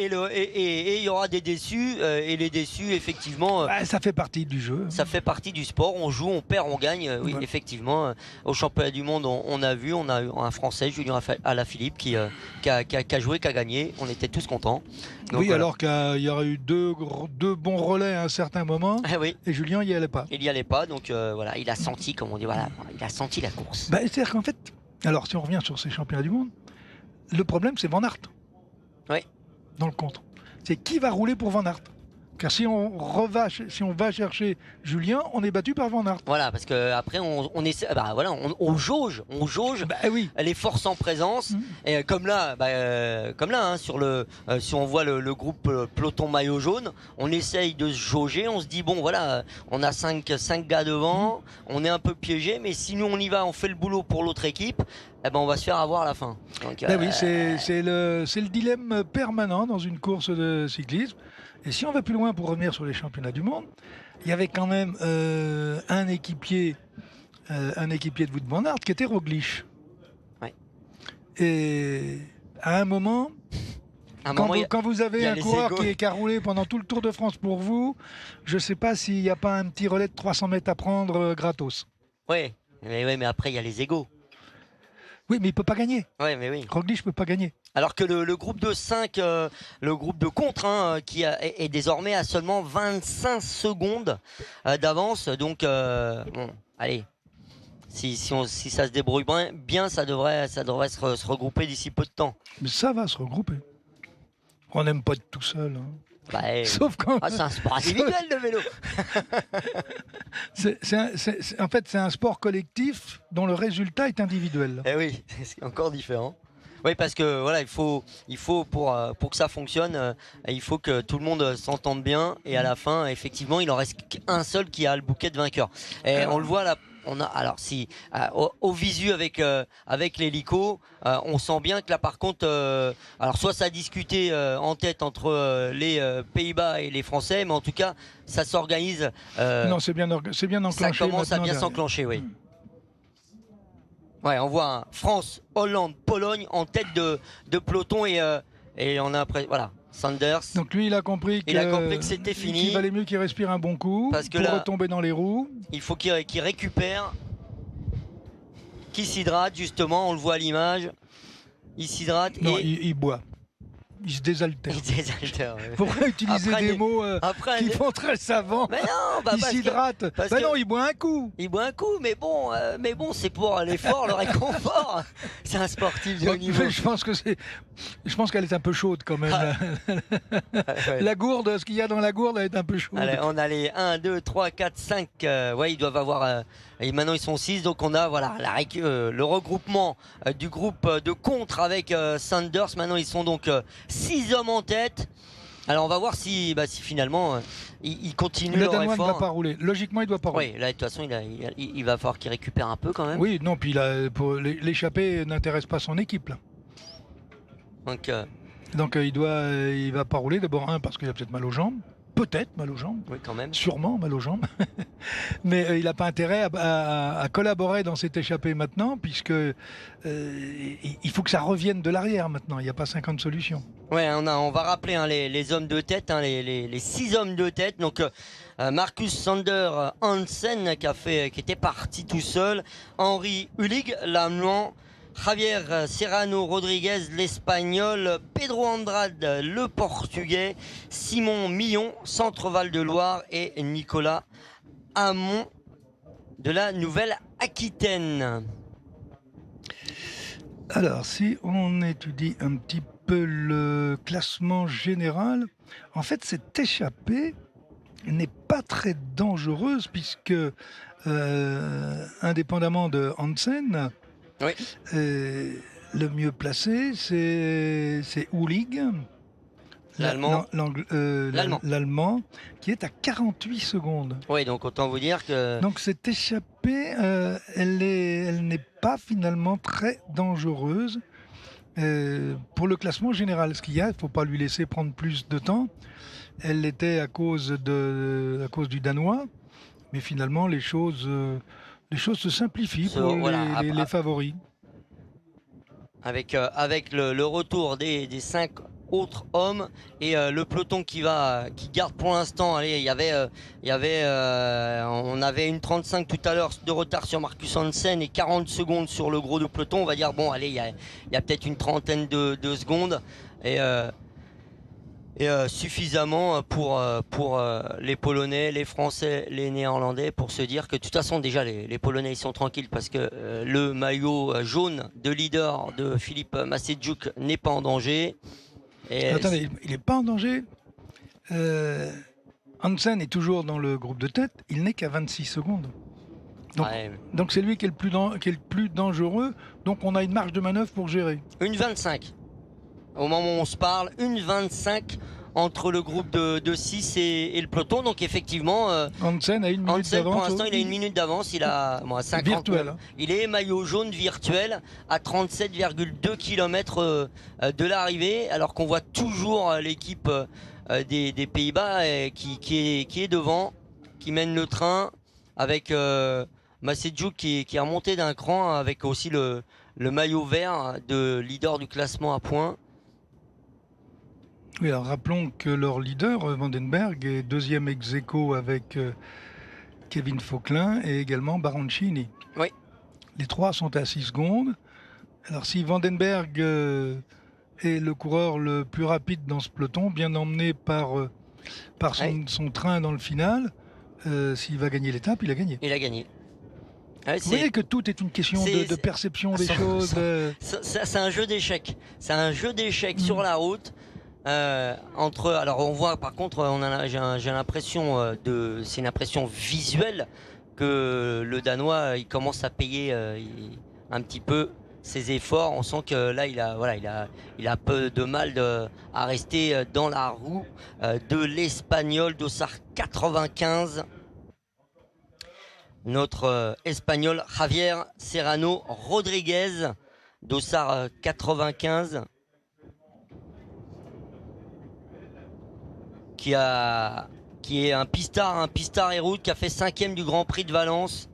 il y aura des déçus. Et les déçus, effectivement. Ça fait partie du jeu. Ça fait partie du sport. On joue, on perd, on gagne. Oui, effectivement. Au championnat du monde, on a eu un Français, Julien Alaphilippe, qui a joué, qui a gagné. On était tous contents. Donc, oui, alors qu'il y aurait eu deux bons relais à un certain moment. Et Julien n'y allait pas. Il n'y allait pas, donc voilà, il a senti, comme on dit, il a senti la course. C'est-à-dire qu'en fait, alors si on revient sur ces championnats du monde, le problème c'est Van Aert. Oui. Dans le contre. C'est qui va rouler pour Van Aert. Car si on va chercher Julien, on est battu par Van Aert. Voilà, parce qu'après on jauge les forces en présence. Et comme là, si on voit le groupe peloton maillot jaune, on essaye de se jauger. On se dit bon voilà, on a 5 gars devant, on est un peu piégé, mais si nous on y va, on fait le boulot pour l'autre équipe. On va se faire avoir à la fin. Donc, oui, c'est le dilemme permanent dans une course de cyclisme. Et si on va plus loin pour revenir sur les championnats du monde, il y avait quand même un équipier de Wout van Aert qui était Roglic. Ouais. Et à un moment, quand vous avez un coureur qui a roulé pendant tout le Tour de France pour vous, je ne sais pas s'il n'y a pas un petit relais de 300 mètres à prendre gratos. Oui, mais après il y a les égos. Oui, mais il ne peut pas gagner. Oui, mais oui. Roglic ne peut pas gagner. Alors que le groupe de 5, le groupe de contre, qui est désormais à seulement 25 secondes d'avance. Donc, allez, si ça se débrouille bien, ça devrait se regrouper d'ici peu de temps. Mais ça va se regrouper. On n'aime pas être tout seul. Sauf quand... c'est un sport individuel le vélo. En fait, c'est un sport collectif dont le résultat est individuel. Eh oui, c'est encore différent. Oui, parce que voilà, il faut pour que ça fonctionne, il faut que tout le monde s'entende bien, et à la fin, effectivement, il en reste qu'un seul qui a le bouquet de vainqueurs. Et on le voit là. Alors si au visu avec l'hélico, on sent bien que là par contre, alors soit ça a discuté en tête entre les Pays-Bas et les Français, mais en tout cas ça s'organise. Non, c'est bien enclenché. Ça commence à bien s'enclencher, oui. Ouais, on voit France, Hollande, Pologne en tête de peloton, et on a après voilà. Sanders. Donc lui, il a compris que c'était fini. Il valait mieux qu'il respire un bon coup pour retomber dans les roues. Il faut qu'il récupère, qu'il s'hydrate justement. On le voit à l'image. Il s'hydrate. Non, il boit. Il se désaltère. Il se désaltère. Ouais. Pourquoi utiliser Après, des mots qui font très savants? Mais non, il s'hydrate. Non, il boit un coup. Il boit un coup, mais bon, c'est pour l'effort, le réconfort. C'est un sportif de haut niveau. Je pense qu'elle est un peu chaude quand même. Ouais. La gourde, ce qu'il y a dans la gourde, elle est un peu chaude. Allez, on a les 1, 2, 3, 4, 5. Ouais, ils doivent avoir. Et maintenant, ils sont 6. Donc, on a le regroupement du groupe de contre avec Sanders. Maintenant, ils sont donc 6 hommes en tête. Alors, on va voir si finalement ils continuent leur effort. Le Danois ne va pas rouler. Logiquement, il ne doit pas rouler. Oui, là, de toute façon, il va falloir qu'il récupère un peu quand même. Oui, non, puis l'échappée n'intéresse pas son équipe. Là. Donc, il ne va pas rouler. D'abord, parce qu'il a peut-être mal aux jambes. Peut-être mal aux jambes. Oui, quand même. Sûrement mal aux jambes. Mais il n'a pas intérêt à collaborer dans cette échappée maintenant, puisque il faut que ça revienne de l'arrière maintenant. Il n'y a pas 50 solutions. Ouais, on va rappeler les hommes de tête, les 6 hommes de tête. Donc Marcus Sander Hansen qui était parti tout seul, Henri Hullig, l'Allemand, Javier Serrano Rodriguez, l'Espagnol, Pedro Andrade, le Portugais, Simon Millon, Centre-Val de Loire et Nicolas Hamon de la Nouvelle-Aquitaine. Alors, si on étudie un petit peu le classement général, en fait, cette échappée n'est pas très dangereuse puisque, indépendamment de Hansen, oui. Le mieux placé, c'est Hullig, l'Allemand, qui est à 48 secondes. Oui, donc autant vous dire que... Donc cette échappée, elle n'est pas finalement très dangereuse pour le classement général. Ce qu'il y a, il ne faut pas lui laisser prendre plus de temps. Elle l'était à cause du Danois, mais finalement les choses se simplifient pour les favoris. Avec le retour des 5 autres hommes et le peloton qui garde pour l'instant. Allez, on avait une 35 tout à l'heure de retard sur Marcus Hansen et 40 secondes sur le gros du peloton. On va dire bon, allez, il y a peut-être une trentaine de secondes et suffisamment pour les Polonais, les Français, les Néerlandais pour se dire que de toute façon déjà les Polonais ils sont tranquilles parce que le maillot jaune de leader de Filip Masejczuk n'est pas en danger. Et attendez, il n'est pas en danger. Hansen est toujours dans le groupe de tête, il n'est qu'à 26 secondes. Donc c'est lui qui est le plus dangereux, donc on a une marge de manœuvre pour gérer. Une 25. Au moment où on se parle, une 25 entre le groupe de 6 et le peloton. Donc effectivement, Hansen a une minute d'avance. Pour l'instant, il a une minute d'avance. Il a 50. Virtuel. Il est maillot jaune virtuel à 37,2 km de l'arrivée, alors qu'on voit toujours l'équipe des Pays-Bas qui est devant, qui mène le train avec Masejczuk qui est remonté d'un cran avec aussi le maillot vert de leader du classement à points. Oui, alors rappelons que leur leader, Vandenberg, est deuxième ex-aequo avec Kevin Fauquelin et également Baroncini. Oui. Les trois sont à 6 secondes. Alors si Vandenberg est le coureur le plus rapide dans ce peloton, bien emmené par son train dans le final, s'il va gagner l'étape, il a gagné. Il a gagné. Vous voyez que tout est une question de perception des choses. C'est un jeu d'échecs. C'est un jeu d'échecs sur la route. Alors on voit par contre, j'ai l'impression c'est une impression visuelle que le Danois il commence à payer un petit peu ses efforts. On sent que là il a un peu de mal à rester dans la roue de l'Espagnol Dossard 95. Notre Espagnol Javier Serrano Rodriguez, Dossard 95. Qui est un pistard et route qui a fait 5e du Grand Prix de Valence,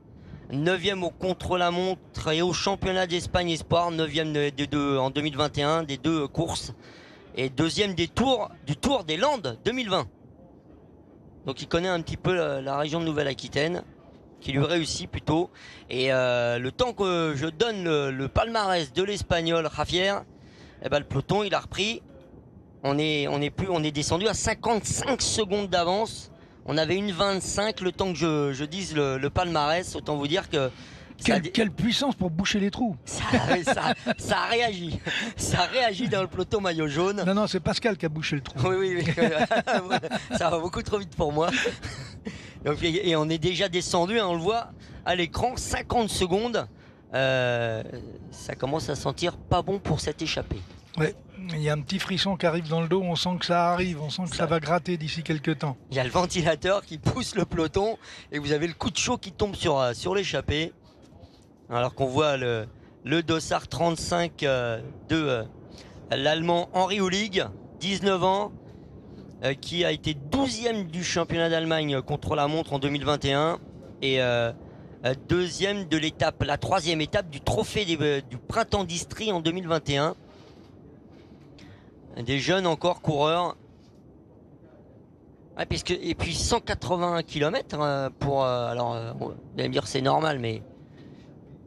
9e au contre-la-montre et au championnat d'Espagne Espoir, 9e en 2021 des 2 courses et 2e du Tour des Landes 2020. Donc il connaît un petit peu la région de Nouvelle-Aquitaine, qui lui réussit plutôt. Et le temps que je donne le palmarès de l'Espagnol Javier, le peloton il a repris. On est descendu à 55 secondes d'avance. On avait une 25 le temps que je dise le palmarès. Autant vous dire que Quelle puissance pour boucher les trous. Ça a réagi. Ça a réagi dans le peloton maillot jaune. Non, c'est Pascal qui a bouché le trou. Oui. Ça va beaucoup trop vite pour moi. Donc, et on est déjà descendu, hein, on le voit à l'écran, 50 secondes. Ça commence à sentir pas bon pour cette échappée. Ouais, il y a un petit frisson qui arrive dans le dos, on sent que ça arrive, on sent que ça va gratter d'ici quelques temps. Il y a le ventilateur qui pousse le peloton et vous avez le coup de chaud qui tombe sur l'échappée. Alors qu'on voit le dossard 35 de l'Allemand Henri Hullig, 19 ans, qui a été 12e du championnat d'Allemagne contre la montre en 2021 et deuxième de l'étape, la troisième étape du trophée du printemps d'Istrie en 2021. Des jeunes encore coureurs. Ouais, et puis 180 km pour... vous allez me dire c'est normal, mais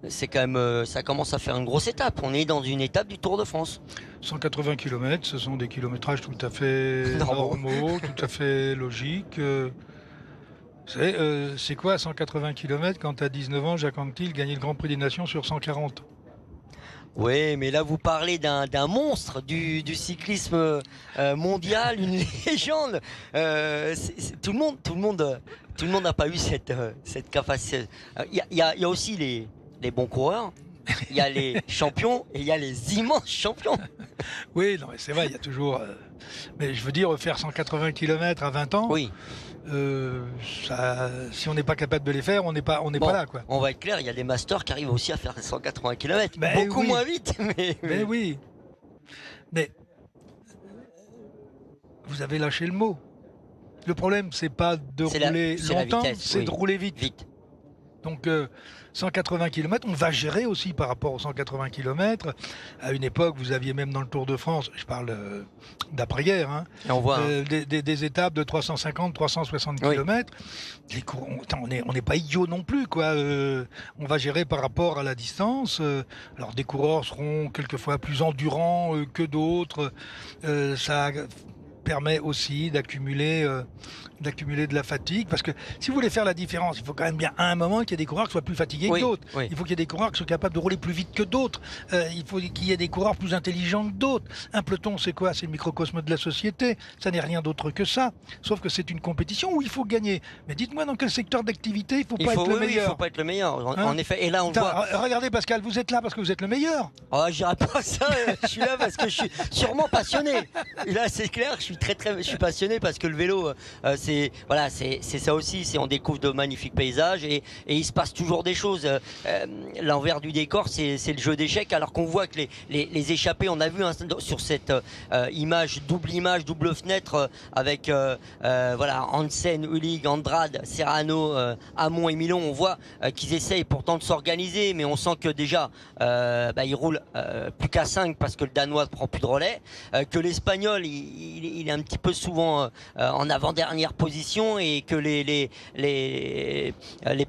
c'est quand même, ça commence à faire une grosse étape. On est dans une étape du Tour de France. 180 km, ce sont des kilométrages tout à fait normaux, tout à fait logiques. C'est quoi 180 km quand à 19 ans, Jacques Anquetil gagnait le Grand Prix des Nations sur 140? Oui, mais là vous parlez d'un monstre du cyclisme mondial, une légende. Tout le monde n'a pas eu cette capacité. Il y a aussi les bons coureurs, il y a les champions et il y a les immenses champions. Oui, non, c'est vrai, il y a toujours. Mais je veux dire, faire 180 km à 20 ans. Oui. Si on n'est pas capable de les faire, on n'est pas là, quoi. On va être clair, il y a des masters qui arrivent aussi à faire 180 km, ben beaucoup moins vite. Mais oui. Mais vous avez lâché le mot. Le problème, c'est pas de rouler longtemps, c'est de rouler vite. Donc 180 km, on va gérer aussi par rapport aux 180 km. À une époque, vous aviez même dans le Tour de France, je parle d'après-guerre, hein, on voit, des étapes de 350, 360 km. On n'est pas idiot non plus, quoi. On va gérer par rapport à la distance. Alors des coureurs seront quelquefois plus endurants que d'autres. Ça permet aussi d'accumuler de la fatigue, parce que si vous voulez faire la différence, il faut quand même bien à un moment qu'il y ait des coureurs qui soient plus fatigués que d'autres. Il faut qu'il y ait des coureurs qui soient capables de rouler plus vite que d'autres. Il faut qu'il y ait des coureurs plus intelligents que d'autres. Un peloton, c'est quoi? C'est le microcosme de la société. Ça n'est rien d'autre que ça. Sauf que c'est une compétition où il faut gagner. Mais dites-moi dans quel secteur d'activité il faut pas être le meilleur. Il faut pas être le meilleur. En effet. Et là, on voit. Regardez Pascal, vous êtes là parce que vous êtes le meilleur. Oh, je dirais pas ça. Je suis là parce que je suis sûrement passionné. Et là, c'est clair. Je suis passionné parce que le vélo, c'est ça aussi. On découvre de magnifiques paysages et il se passe toujours des choses. L'envers du décor, c'est le jeu d'échecs. Alors qu'on voit que les échappées, on a vu sur cette double fenêtre avec Hansen, Hullig, Andrade, Serrano, Hamon et Milon. On voit qu'ils essayent pourtant de s'organiser, mais on sent que déjà ils roulent plus qu'à 5 parce que le Danois ne prend plus de relais, que l'Espagnol il est un petit peu souvent en avant-dernière position, et que les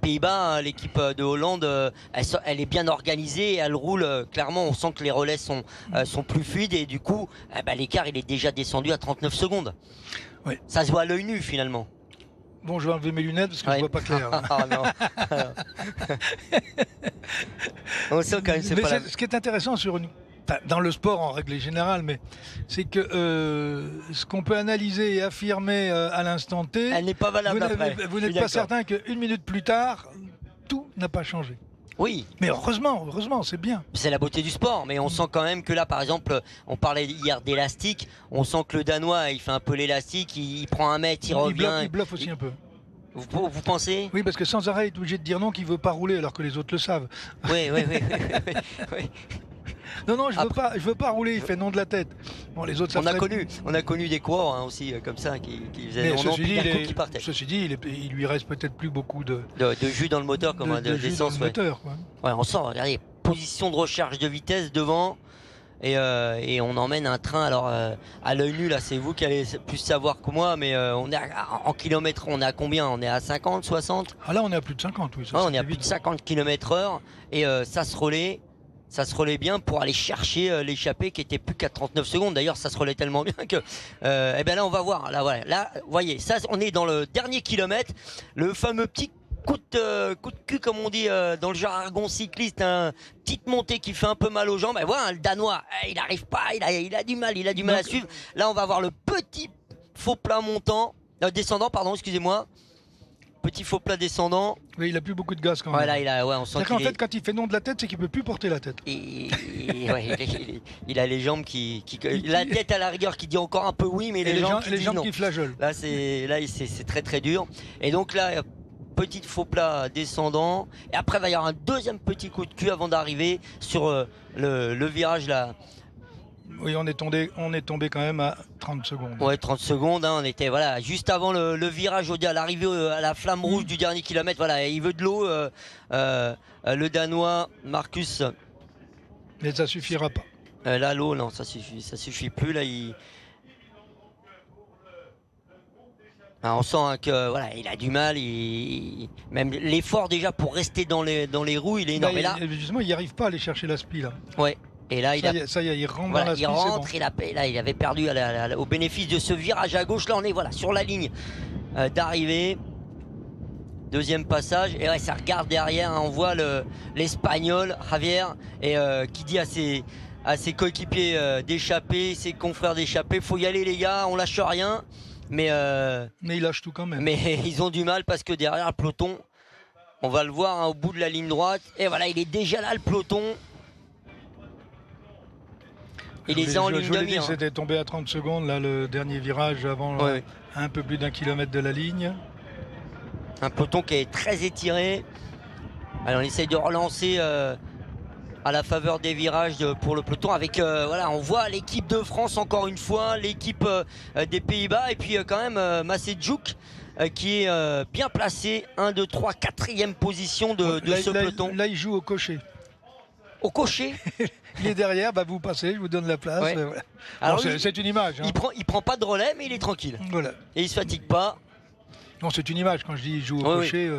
Pays-Bas, l'équipe de Hollande, elle est bien organisée, elle roule clairement. On sent que les relais sont plus fluides et du coup l'écart il est déjà descendu à 39 secondes. Oui. Ça se voit à l'œil nu finalement. Bon, je vais enlever mes lunettes parce que je vois pas clair. On sent quand même ce qui est intéressant dans le sport en règle générale, mais c'est que ce qu'on peut analyser et affirmer à l'instant T, elle n'est pas valable après. Vous n'êtes pas certain qu'une minute plus tard, tout n'a pas changé. Oui. Mais heureusement, c'est bien. C'est la beauté du sport, mais on sent quand même que là, par exemple, on parlait hier d'élastique, on sent que le Danois, il fait un peu l'élastique, il prend un mètre, il revient. Il bluffe aussi un peu. Vous pensez? Oui, parce que sans arrêt, il est obligé de dire non, qu'il ne veut pas rouler alors que les autres le savent. Oui. Non, je veux pas rouler, il fait non de la tête. Bon, les autres, on a connu des coureurs aussi comme ça qui faisaient non, qui partaient. Ceci dit, il lui reste peut-être plus beaucoup de jus dans le moteur, comme d'essence. On sent, regardez, position de recharge de vitesse devant. Et on emmène un train. Alors à l'œil nu, là, c'est vous qui allez plus savoir que moi, mais on est en kilomètres, on est à combien? On est à 50, 60? Ah là, on est à plus de 50, oui. On est à plus de 50 km/h et ça se relaie. Ça se relaie bien pour aller chercher l'échappée qui était plus qu'à 39 secondes. D'ailleurs, ça se relaie tellement bien que, eh ben là, on va voir. Là, voilà. Là, vous voyez, ça, on est dans le dernier kilomètre. Le fameux petit coup de cul, comme on dit dans le jargon cycliste, petite montée qui fait un peu mal aux jambes. Et voilà, le Danois, il n'arrive pas, il a du mal à suivre. Là, on va voir le petit faux plat descendant, pardon, excusez-moi. Petit faux plat descendant. Oui, il a plus beaucoup de gaz quand même. Voilà, on sent qu'en fait, quand il fait non de la tête, c'est qu'il peut plus porter la tête. Il a les jambes qui la tête à la rigueur qui dit encore un peu oui, mais les jambes qui flageolent. Là, c'est très très dur. Et donc là, petit faux plat descendant. Et après, il va y avoir un deuxième petit coup de cul avant d'arriver sur le virage là. Oui, on est tombé quand même à 30 secondes. Ouais, 30 secondes, on était juste avant le virage à l'arrivée à la flamme rouge du dernier kilomètre. Voilà, il veut de l'eau, le Danois Marcus. Mais ça suffira pas. Là, l'eau, non, ça suffit plus. Là, on sent que il a du mal. Même l'effort déjà pour rester dans les roues, il est énorme. Justement, il n'y arrive pas à aller chercher la spi là. Ouais. Et là, il rentre dans la spi, il avait perdu au bénéfice de ce virage à gauche. Là, on est sur la ligne d'arrivée. Deuxième passage. Et ça regarde derrière. On voit l'Espagnol, Javier, et qui dit à ses coéquipiers d'échapper, ses confrères d'échapper. Faut y aller, les gars, on lâche rien. Mais ils lâchent tout quand même. Mais ils ont du mal parce que derrière le peloton, on va le voir au bout de la ligne droite. Et voilà, il est déjà là, le peloton. Il est en ligne de mire. C'était tombé à 30 secondes, là, le dernier virage avant un peu plus d'1 kilomètre de la ligne. Un peloton qui est très étiré. Alors, on essaye de relancer à la faveur des virages pour le peloton. Avec, on voit l'équipe de France encore une fois, l'équipe des Pays-Bas. Et puis quand même, Macedjouk qui est bien placé. 1, 2, 3, 4e position de ce peloton. Là, il joue au cocher. Au cocher. Il est derrière, vous passez, je vous donne la place. Voilà. Alors, c'est une image. Hein. Il prend pas de relais, mais il est tranquille. Voilà. Et il se fatigue pas. Non, c'est une image quand je dis il joue au cocher,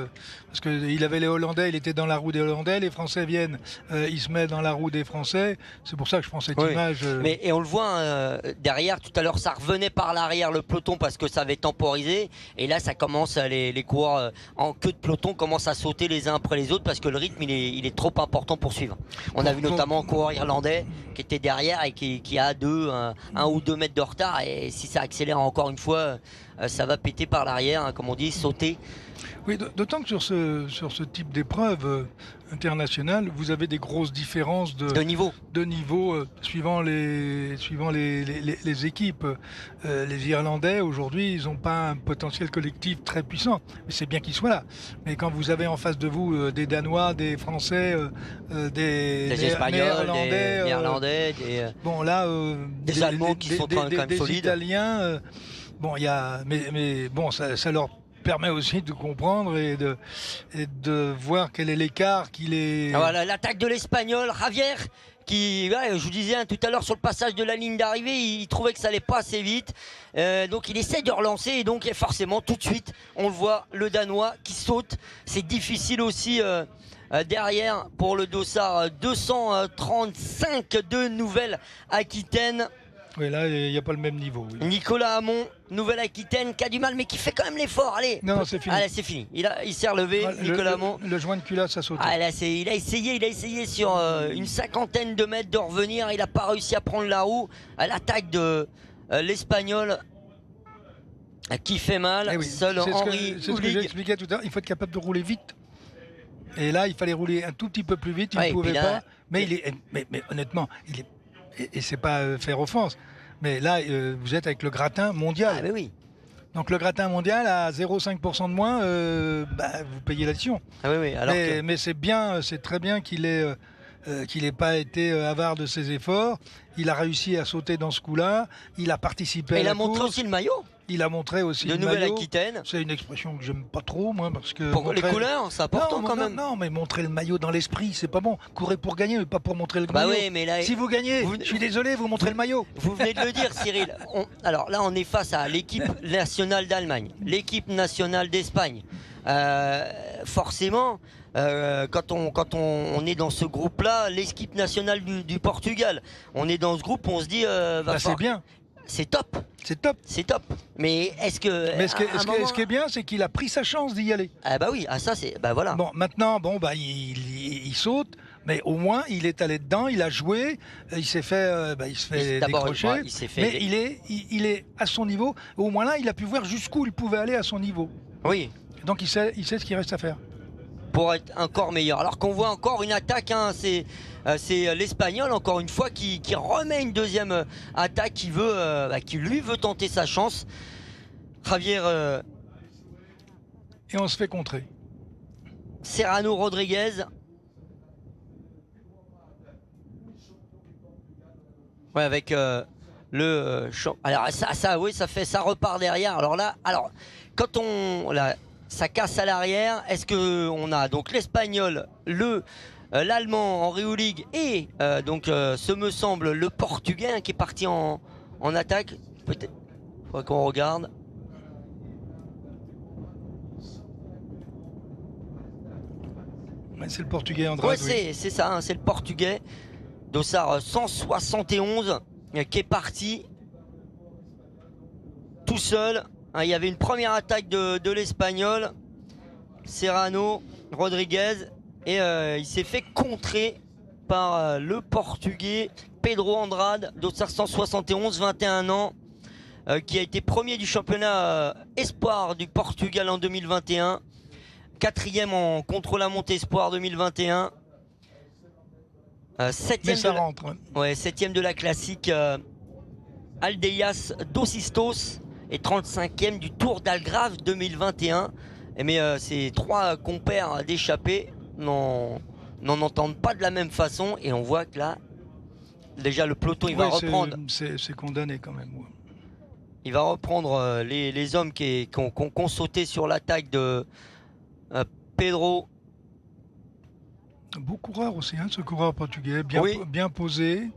parce qu'il avait les Hollandais, il était dans la roue des Hollandais, les Français viennent, il se met dans la roue des Français, c'est pour ça que je prends cette image. Et on le voit derrière, tout à l'heure ça revenait par l'arrière le peloton parce que ça avait temporisé, et là ça commence, les coureurs en queue de peloton commencent à sauter les uns après les autres parce que le rythme il est trop important pour suivre. On a vu notamment un coureur irlandais qui était derrière et qui a 1 ou 2 mètres de retard, et si ça accélère encore une fois, ça va péter par l'arrière, comme on dit, sauter. Oui, d'autant que sur ce type d'épreuve internationale, vous avez des grosses différences de niveau suivant les équipes. Les Irlandais, aujourd'hui, ils n'ont pas un potentiel collectif très puissant. Mais c'est bien qu'ils soient là. Mais quand vous avez en face de vous des Danois, des Français, des Espagnols, des Néerlandais, des Allemands qui sont quand même solides. Des Italiens... mais ça leur permet aussi de comprendre et de voir quel est l'écart qu'il est. Voilà, l'attaque de l'Espagnol, Javier, qui, je vous disais tout à l'heure sur le passage de la ligne d'arrivée, il trouvait que ça allait pas assez vite. Donc il essaie de relancer et donc forcément tout de suite on le voit, le Danois qui saute. C'est difficile aussi derrière pour le dossard 235 de Nouvelle-Aquitaine. Oui, là, il n'y a pas le même niveau. Oui. Nicolas Hamon, Nouvelle-Aquitaine, qui a du mal, mais qui fait quand même l'effort. Allez, non, c'est fini. Allez, c'est fini. Il s'est relevé, Nicolas Hamon. Le joint de culasse a sauté. Il a essayé sur une 50aine de mètres de revenir. Il n'a pas réussi à prendre la roue. À l'attaque de l'Espagnol qui fait mal. Seul Henri. C'est ce que j'expliquais tout à l'heure. Il faut être capable de rouler vite. Et là, il fallait rouler un tout petit peu plus vite. Il ne pouvait pas. Mais honnêtement, il est. Et c'est pas faire offense, mais là vous êtes avec le gratin mondial. Ah, mais oui. Donc le gratin mondial à 0,5% de moins, vous payez l'addition. Ah, oui. Mais c'est bien, c'est très bien qu'il n'ait pas été avare de ses efforts. Il a réussi à sauter dans ce coup-là. Il a participé à la course. Il a montré aussi le maillot. Il a montré aussi le maillot. De Nouvelle-Aquitaine. C'est une expression que j'aime pas trop, moi, parce que... Pour les couleurs, c'est important quand même. Non, mais montrer le maillot dans l'esprit, c'est pas bon. Courez pour gagner, mais pas pour montrer le maillot. Oui, mais là, si vous gagnez, je suis désolé, vous montrez le maillot. Vous venez de le dire, Cyril. Alors là, on est face à l'équipe nationale d'Allemagne, l'équipe nationale d'Espagne. Forcément, quand on est dans ce groupe-là, l'équipe nationale du Portugal. On est dans ce groupe, on se dit... c'est bien. C'est top. C'est top. C'est top. Mais est-ce que... Mais ce qui est bien, c'est qu'il a pris sa chance d'y aller. Ah bah oui, ça c'est... Bah voilà. Bon, maintenant, il saute, mais au moins, il est allé dedans, il a joué, il s'est fait, décrocher. Mais il est à son niveau. Au moins là, il a pu voir jusqu'où il pouvait aller à son niveau. Oui. Donc il sait ce qu'il reste à faire. Pour être encore meilleur. Alors qu'on voit encore une attaque, hein, c'est l'Espagnol, encore une fois, qui remet une deuxième attaque, qui lui veut tenter sa chance. Javier... Et on se fait contrer. Serrano Rodriguez. Ouais, avec alors ça repart derrière. Alors là, quand ça casse à l'arrière, est-ce que on a donc l'Espagnol, l'Allemand en Rio League et ce me semble le Portugais, hein, qui est parti en attaque. Peut-être, faudrait qu'on regarde. C'est le Portugais, Andrade. Ouais, c'est ça, hein, c'est le Portugais. Dossard 171 qui est parti tout seul. Hein, il y avait une première attaque de l'Espagnol, Serrano Rodriguez, et il s'est fait contrer par le Portugais Pedro Andrade, Dossard 171, 21 ans, qui a été premier du championnat espoir du Portugal en 2021, quatrième en contre-la-montre espoir 2021. Septième de la classique Aldeias Dossistos et 35e du Tour d'Algarve 2021. Mais ces trois compères d'échappée n'en entendent pas de la même façon, et on voit que là, déjà le peloton va reprendre. C'est condamné quand même. Ouais. Il va reprendre les hommes qui ont sauté sur l'attaque de Pedro. Beau coureur aussi, hein, ce coureur portugais, bien posé.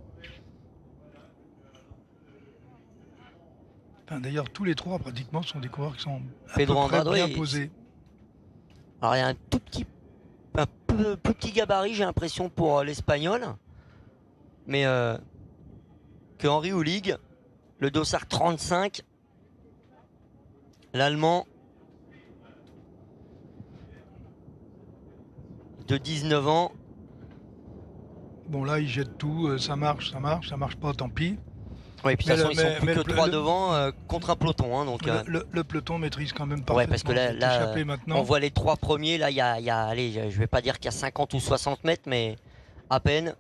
Enfin, d'ailleurs, tous les trois pratiquement sont des coureurs qui sont bien posés. Alors il y a un peu plus petit gabarit, j'ai l'impression, pour l'Espagnol, mais que en Rio League, le Dossard 35, l'Allemand de 19 ans. Bon là, il jette tout, ça marche pas, tant pis. Oui, puis de toute façon, ils sont plus que 3 devant contre un peloton. Hein, donc, le peloton maîtrise quand même parfaitement. Ouais, parce que là on voit les 3 premiers. Là, il y a, allez, je vais pas dire qu'il y a 50 ou 60 mètres, mais à peine.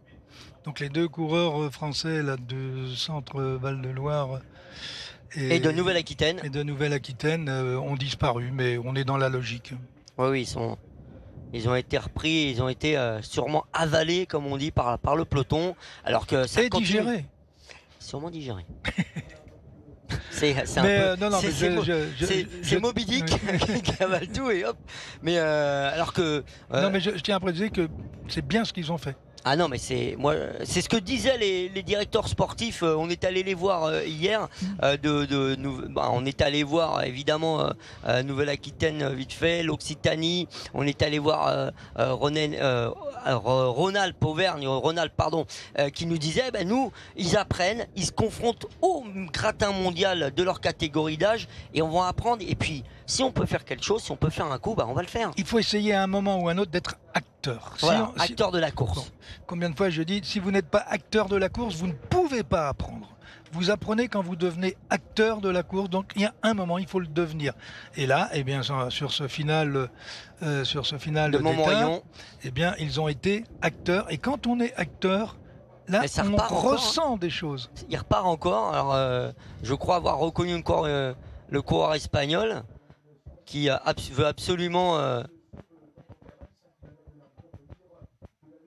Donc les 2 coureurs français là, de Centre Val-de-Loire et de Nouvelle-Aquitaine ont disparu, mais on est dans la logique. Oui, ils ont été repris, ils ont été sûrement avalés, comme on dit, par le peloton, alors que ça continue. Digéré. Sûrement digéré. C'est Moby Dick qui avale tout et hop. Mais alors que. Non, mais je tiens à préciser que c'est bien ce qu'ils ont fait. Ah non, mais c'est ce que disaient les directeurs sportifs. On est allé les voir hier. On est allé voir évidemment Nouvelle-Aquitaine vite fait, l'Occitanie. On est allé voir Ronald Pauvergne, qui nous disait, nous, ils apprennent, ils se confrontent au gratin mondial de leur catégorie d'âge et on va apprendre. Et puis, si on peut faire quelque chose, si on peut faire un coup, on va le faire. Il faut essayer à un moment ou à un autre d'être acteur. Voilà, acteur de la course. Bon, combien de fois je dis, si vous n'êtes pas acteur de la course, vous ne pouvez pas apprendre. Vous apprenez quand vous devenez acteur de la course, donc il y a un moment, il faut le devenir. Et là, eh bien, sur ce final de Montmorillon, eh bien, ils ont été acteurs. Et quand on est acteur, là, on ressent des choses. Il repart encore. Alors, je crois avoir reconnu encore le coureur espagnol qui veut absolument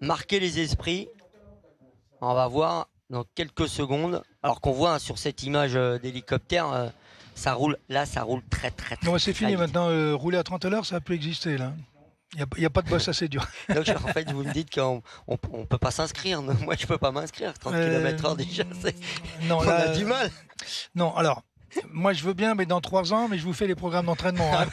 marquer les esprits. On va voir dans quelques secondes. Alors qu'on voit sur cette image d'hélicoptère, ça roule très très Non, c'est fini maintenant. Rouler à 30 à l'heure, ça a pu exister là. Il n'y a pas de boss assez dur. Donc en fait, vous me dites qu'on ne peut pas s'inscrire. Moi, je ne peux pas m'inscrire. 30 km/h déjà, on a du mal. Non, alors, Moi, je veux bien, mais dans 3 ans, mais je vous fais les programmes d'entraînement. Hein.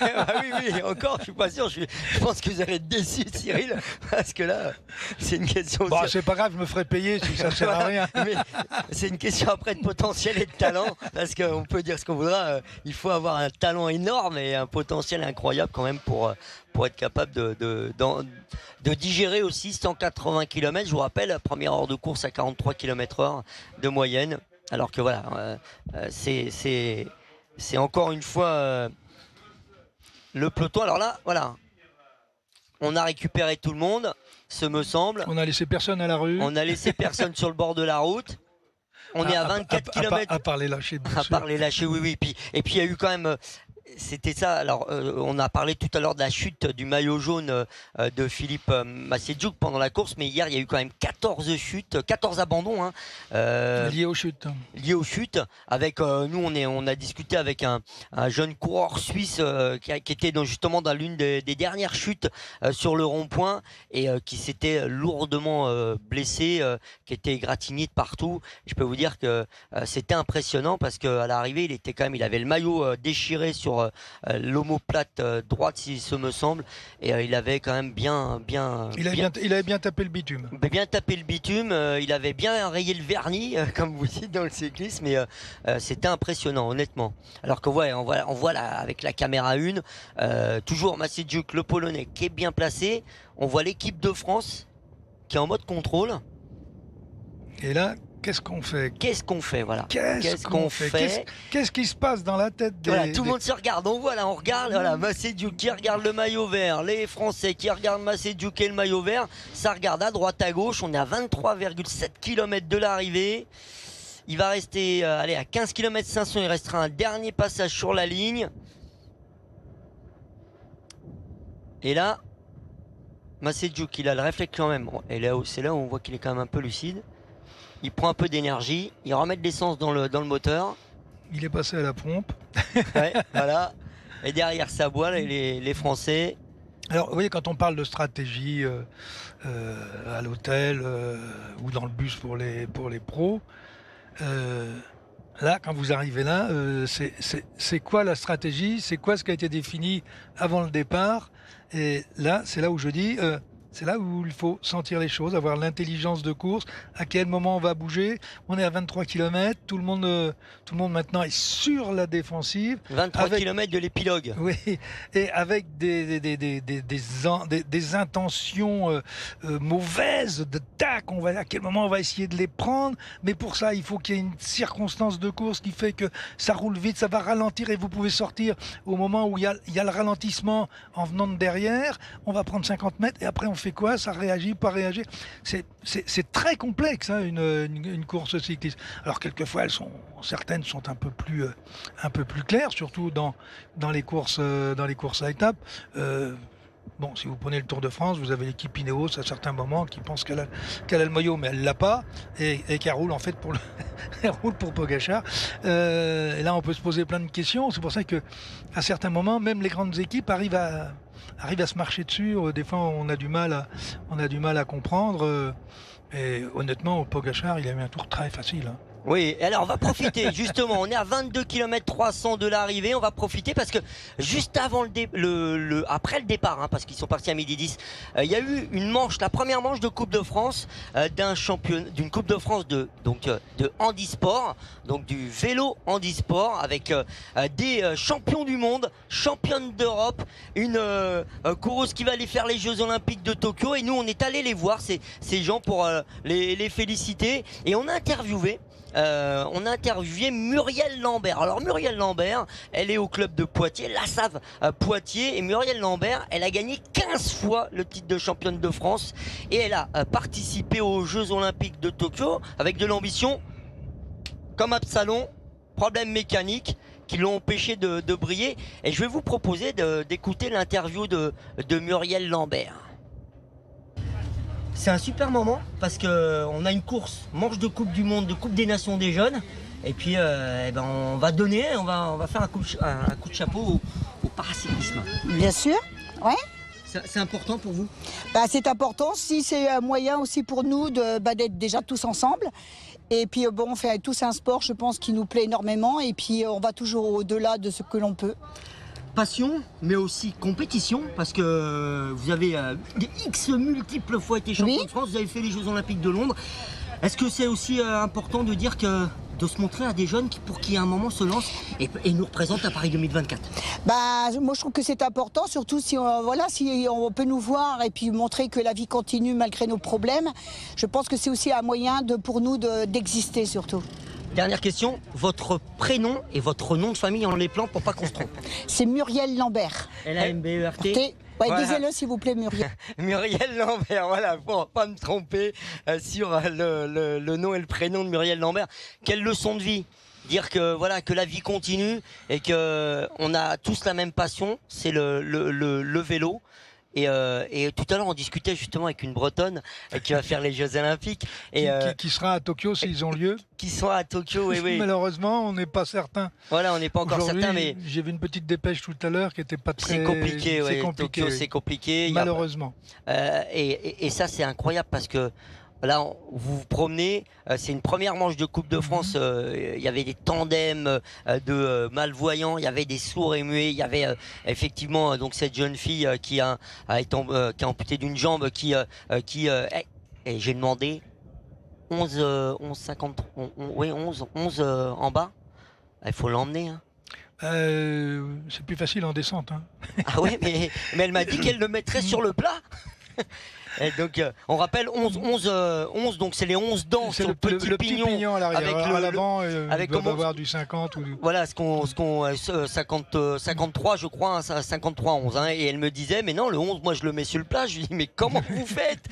Oui, encore, je suis pas sûr. Je pense que vous allez être déçu, Cyril, parce que là, c'est une question. Bon, c'est pas grave, je me ferai payer si ça sert à rien. Mais c'est une question après de potentiel et de talent, parce qu'on peut dire ce qu'on voudra. Il faut avoir un talent énorme et un potentiel incroyable quand même pour être capable de digérer aussi 180 km. Je vous rappelle, première heure de course à 43 km/h de moyenne. Alors que voilà, c'est encore une fois le peloton. Alors là, voilà, on a récupéré tout le monde, ce me semble. On a laissé personne à la rue. On a laissé personne sur le bord de la route. On est à 24 km. À part les lâchers. À part les lâchers, oui. Et puis il y a eu quand même... C'était ça. Alors, on a parlé tout à l'heure de la chute du maillot jaune de Philippe Massédjouk pendant la course, mais hier il y a eu quand même 14 chutes, 14 abandons liés aux chutes. Liés aux chutes. Avec nous, on a discuté avec un jeune coureur suisse qui était justement dans l'une des dernières chutes sur le rond-point et qui s'était lourdement blessé, qui était égratigné de partout. Je peux vous dire que c'était impressionnant parce qu'à l'arrivée, il avait le maillot déchiré sur l'omoplate droite, si ce me semble, et il avait quand même bien. Il avait bien tapé le bitume. Bien tapé le bitume, il avait bien rayé le vernis, comme vous dites dans le cyclisme, mais c'était impressionnant, honnêtement. Alors que on voit là, avec la caméra 1, toujours Massédjouk, le Polonais, qui est bien placé. On voit l'équipe de France qui est en mode contrôle. Et là, qu'est-ce qu'on fait? Voilà. Qu'est-ce qu'on fait? Qu'est-ce qui se passe dans la tête des... Tout le monde se regarde. On regarde. Voilà, Massédjouk qui regarde le maillot vert. Les Français qui regardent Massédjouk et le maillot vert. Ça regarde à droite, à gauche. On est à 23,7 km de l'arrivée. Il va rester à 15 km 500. Il restera un dernier passage sur la ligne. Et là, Massédjouk, il a le réflexe quand même. Et là, c'est là où on voit qu'il est quand même un peu lucide. Il prend un peu d'énergie, il remet de l'essence dans le moteur. Il est passé à la pompe. Ouais, voilà. Et derrière ça boit les Français. Alors, vous voyez, quand on parle de stratégie à l'hôtel ou dans le bus pour les pros, là, quand vous arrivez là, c'est quoi la stratégie? C'est quoi ce qui a été défini avant le départ? Et là, c'est là où je dis... c'est là où il faut sentir les choses, avoir l'intelligence de course, à quel moment on va bouger. On est à 23 km, tout le monde maintenant est sur la défensive. 23 km de l'épilogue. Oui, et avec des intentions mauvaises de tac, à quel moment on va essayer de les prendre. Mais pour ça, il faut qu'il y ait une circonstance de course qui fait que ça roule vite, ça va ralentir et vous pouvez sortir au moment où il y a le ralentissement en venant de derrière. On va prendre 50 mètres et après on fait quoi? Ça réagit, pas réagir. C'est très complexe, hein, une course cycliste. Alors quelquefois certaines sont un peu plus claires, surtout dans les courses à étapes. Bon, si vous prenez le Tour de France, vous avez l'équipe Ineos à certains moments qui pense qu'elle a le maillot, mais elle l'a pas, et qu'elle roule en fait elle roule pour Pogačar. Et là, on peut se poser plein de questions. C'est pour ça que à certains moments, même les grandes équipes arrivent à se marcher dessus. Des fois, on a du mal à comprendre. Et honnêtement, Pogačar, il a eu un tour très facile. Hein. Oui, alors on va profiter, justement, on est à 22 km 300 de l'arrivée, on va profiter parce que juste avant après le départ, hein, parce qu'ils sont partis à 12h10, il y a eu la première manche de Coupe de France d'une Coupe de France de handisport, donc du vélo handisport, avec des champions du monde, championnes d'Europe, une coureuse qui va aller faire les Jeux Olympiques de Tokyo, et nous on est allés les voir, ces gens, pour les féliciter, et on a interviewé Muriel Lambert. Alors Muriel Lambert, elle est au club de Poitiers, la SAV Poitiers, et Muriel Lambert, elle a gagné 15 fois le titre de championne de France et elle a participé aux Jeux Olympiques de Tokyo avec de l'ambition. Comme Absalon, problème mécanique qui l'ont empêché de briller, et je vais vous proposer d'écouter l'interview de Muriel Lambert. C'est un super moment parce qu'on a une manche de Coupe du Monde, de Coupe des Nations des jeunes. Et puis on va faire un coup de chapeau au paracyclisme. Bien sûr, ouais. C'est important pour vous? C'est important, si c'est un moyen aussi pour nous d'être déjà tous ensemble Et puis bon, on fait tous un sport, je pense, qui nous plaît énormément. Et puis on va toujours au-delà de ce que l'on peut. Passion, mais aussi compétition, parce que vous avez des X multiples fois été champion de France, vous avez fait les Jeux Olympiques de Londres. Est-ce que c'est aussi important de dire que de se montrer à des jeunes pour qui à un moment se lancent et nous représentent à Paris 2024? Moi je trouve que c'est important, surtout si on peut nous voir et puis montrer que la vie continue malgré nos problèmes. Je pense que c'est aussi un moyen pour nous d'exister surtout. Dernière question, votre prénom et votre nom de famille en les plans pour pas qu'on se trompe. C'est Muriel Lambert. L-A-M-B-E-R-T. Ouais, voilà. Disez-le s'il vous plaît, Muriel. Muriel Lambert, voilà, pour pas me tromper sur le nom et le prénom de Muriel Lambert. Quelle leçon de vie! Dire que voilà, que la vie continue et que on a tous la même passion, c'est le vélo. Et tout à l'heure, on discutait justement avec une Bretonne qui va faire les Jeux Olympiques. Et, qui sera à Tokyo s'ils ont lieu. Qui sera à Tokyo, oui. Malheureusement, on n'est pas certain. Voilà, on n'est pas encore certain, mais j'ai vu une petite dépêche tout à l'heure qui n'était pas très. C'est compliqué, oui. Tokyo, c'est compliqué. Malheureusement. Et ça, c'est incroyable parce que là, vous vous promenez, c'est une première manche de Coupe de France, il y avait des tandems de malvoyants, il y avait des sourds et muets, il y avait effectivement donc cette jeune fille qui a amputé d'une jambe, et j'ai demandé 11 en bas, il faut l'emmener. Hein. C'est plus facile en descente. Hein. Ah ouais, mais elle m'a dit qu'elle le mettrait sur le plat. Et donc, on rappelle 11, donc c'est les 11 dents sur le petit pignon à l'arrière. Avec à l'avant, avec il doit avoir du 50 ou du... Voilà, 53, je crois, hein, 53-11. Hein, et elle me disait, mais non, le 11, moi je le mets sur le plat. Je lui dis, mais comment vous faites?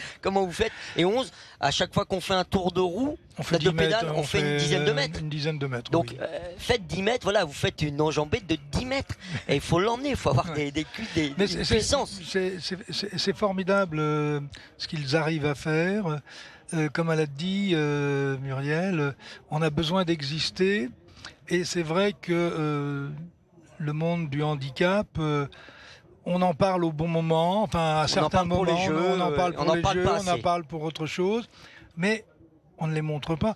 Et 11, à chaque fois qu'on fait un tour de roue, on fait une dizaine de mètres. Une dizaine de mètres. Donc, faites 10 mètres, voilà, vous faites une enjambée de 10 mètres. Et il faut l'emmener, il faut avoir des puissances. C'est formidable ce qu'ils arrivent à faire. Comme elle a dit, Muriel, on a besoin d'exister. Et c'est vrai que le monde du handicap... on en parle au bon moment, enfin à certains moments, on en parle pour les jeux, on en parle pour autre chose, mais on ne les montre pas.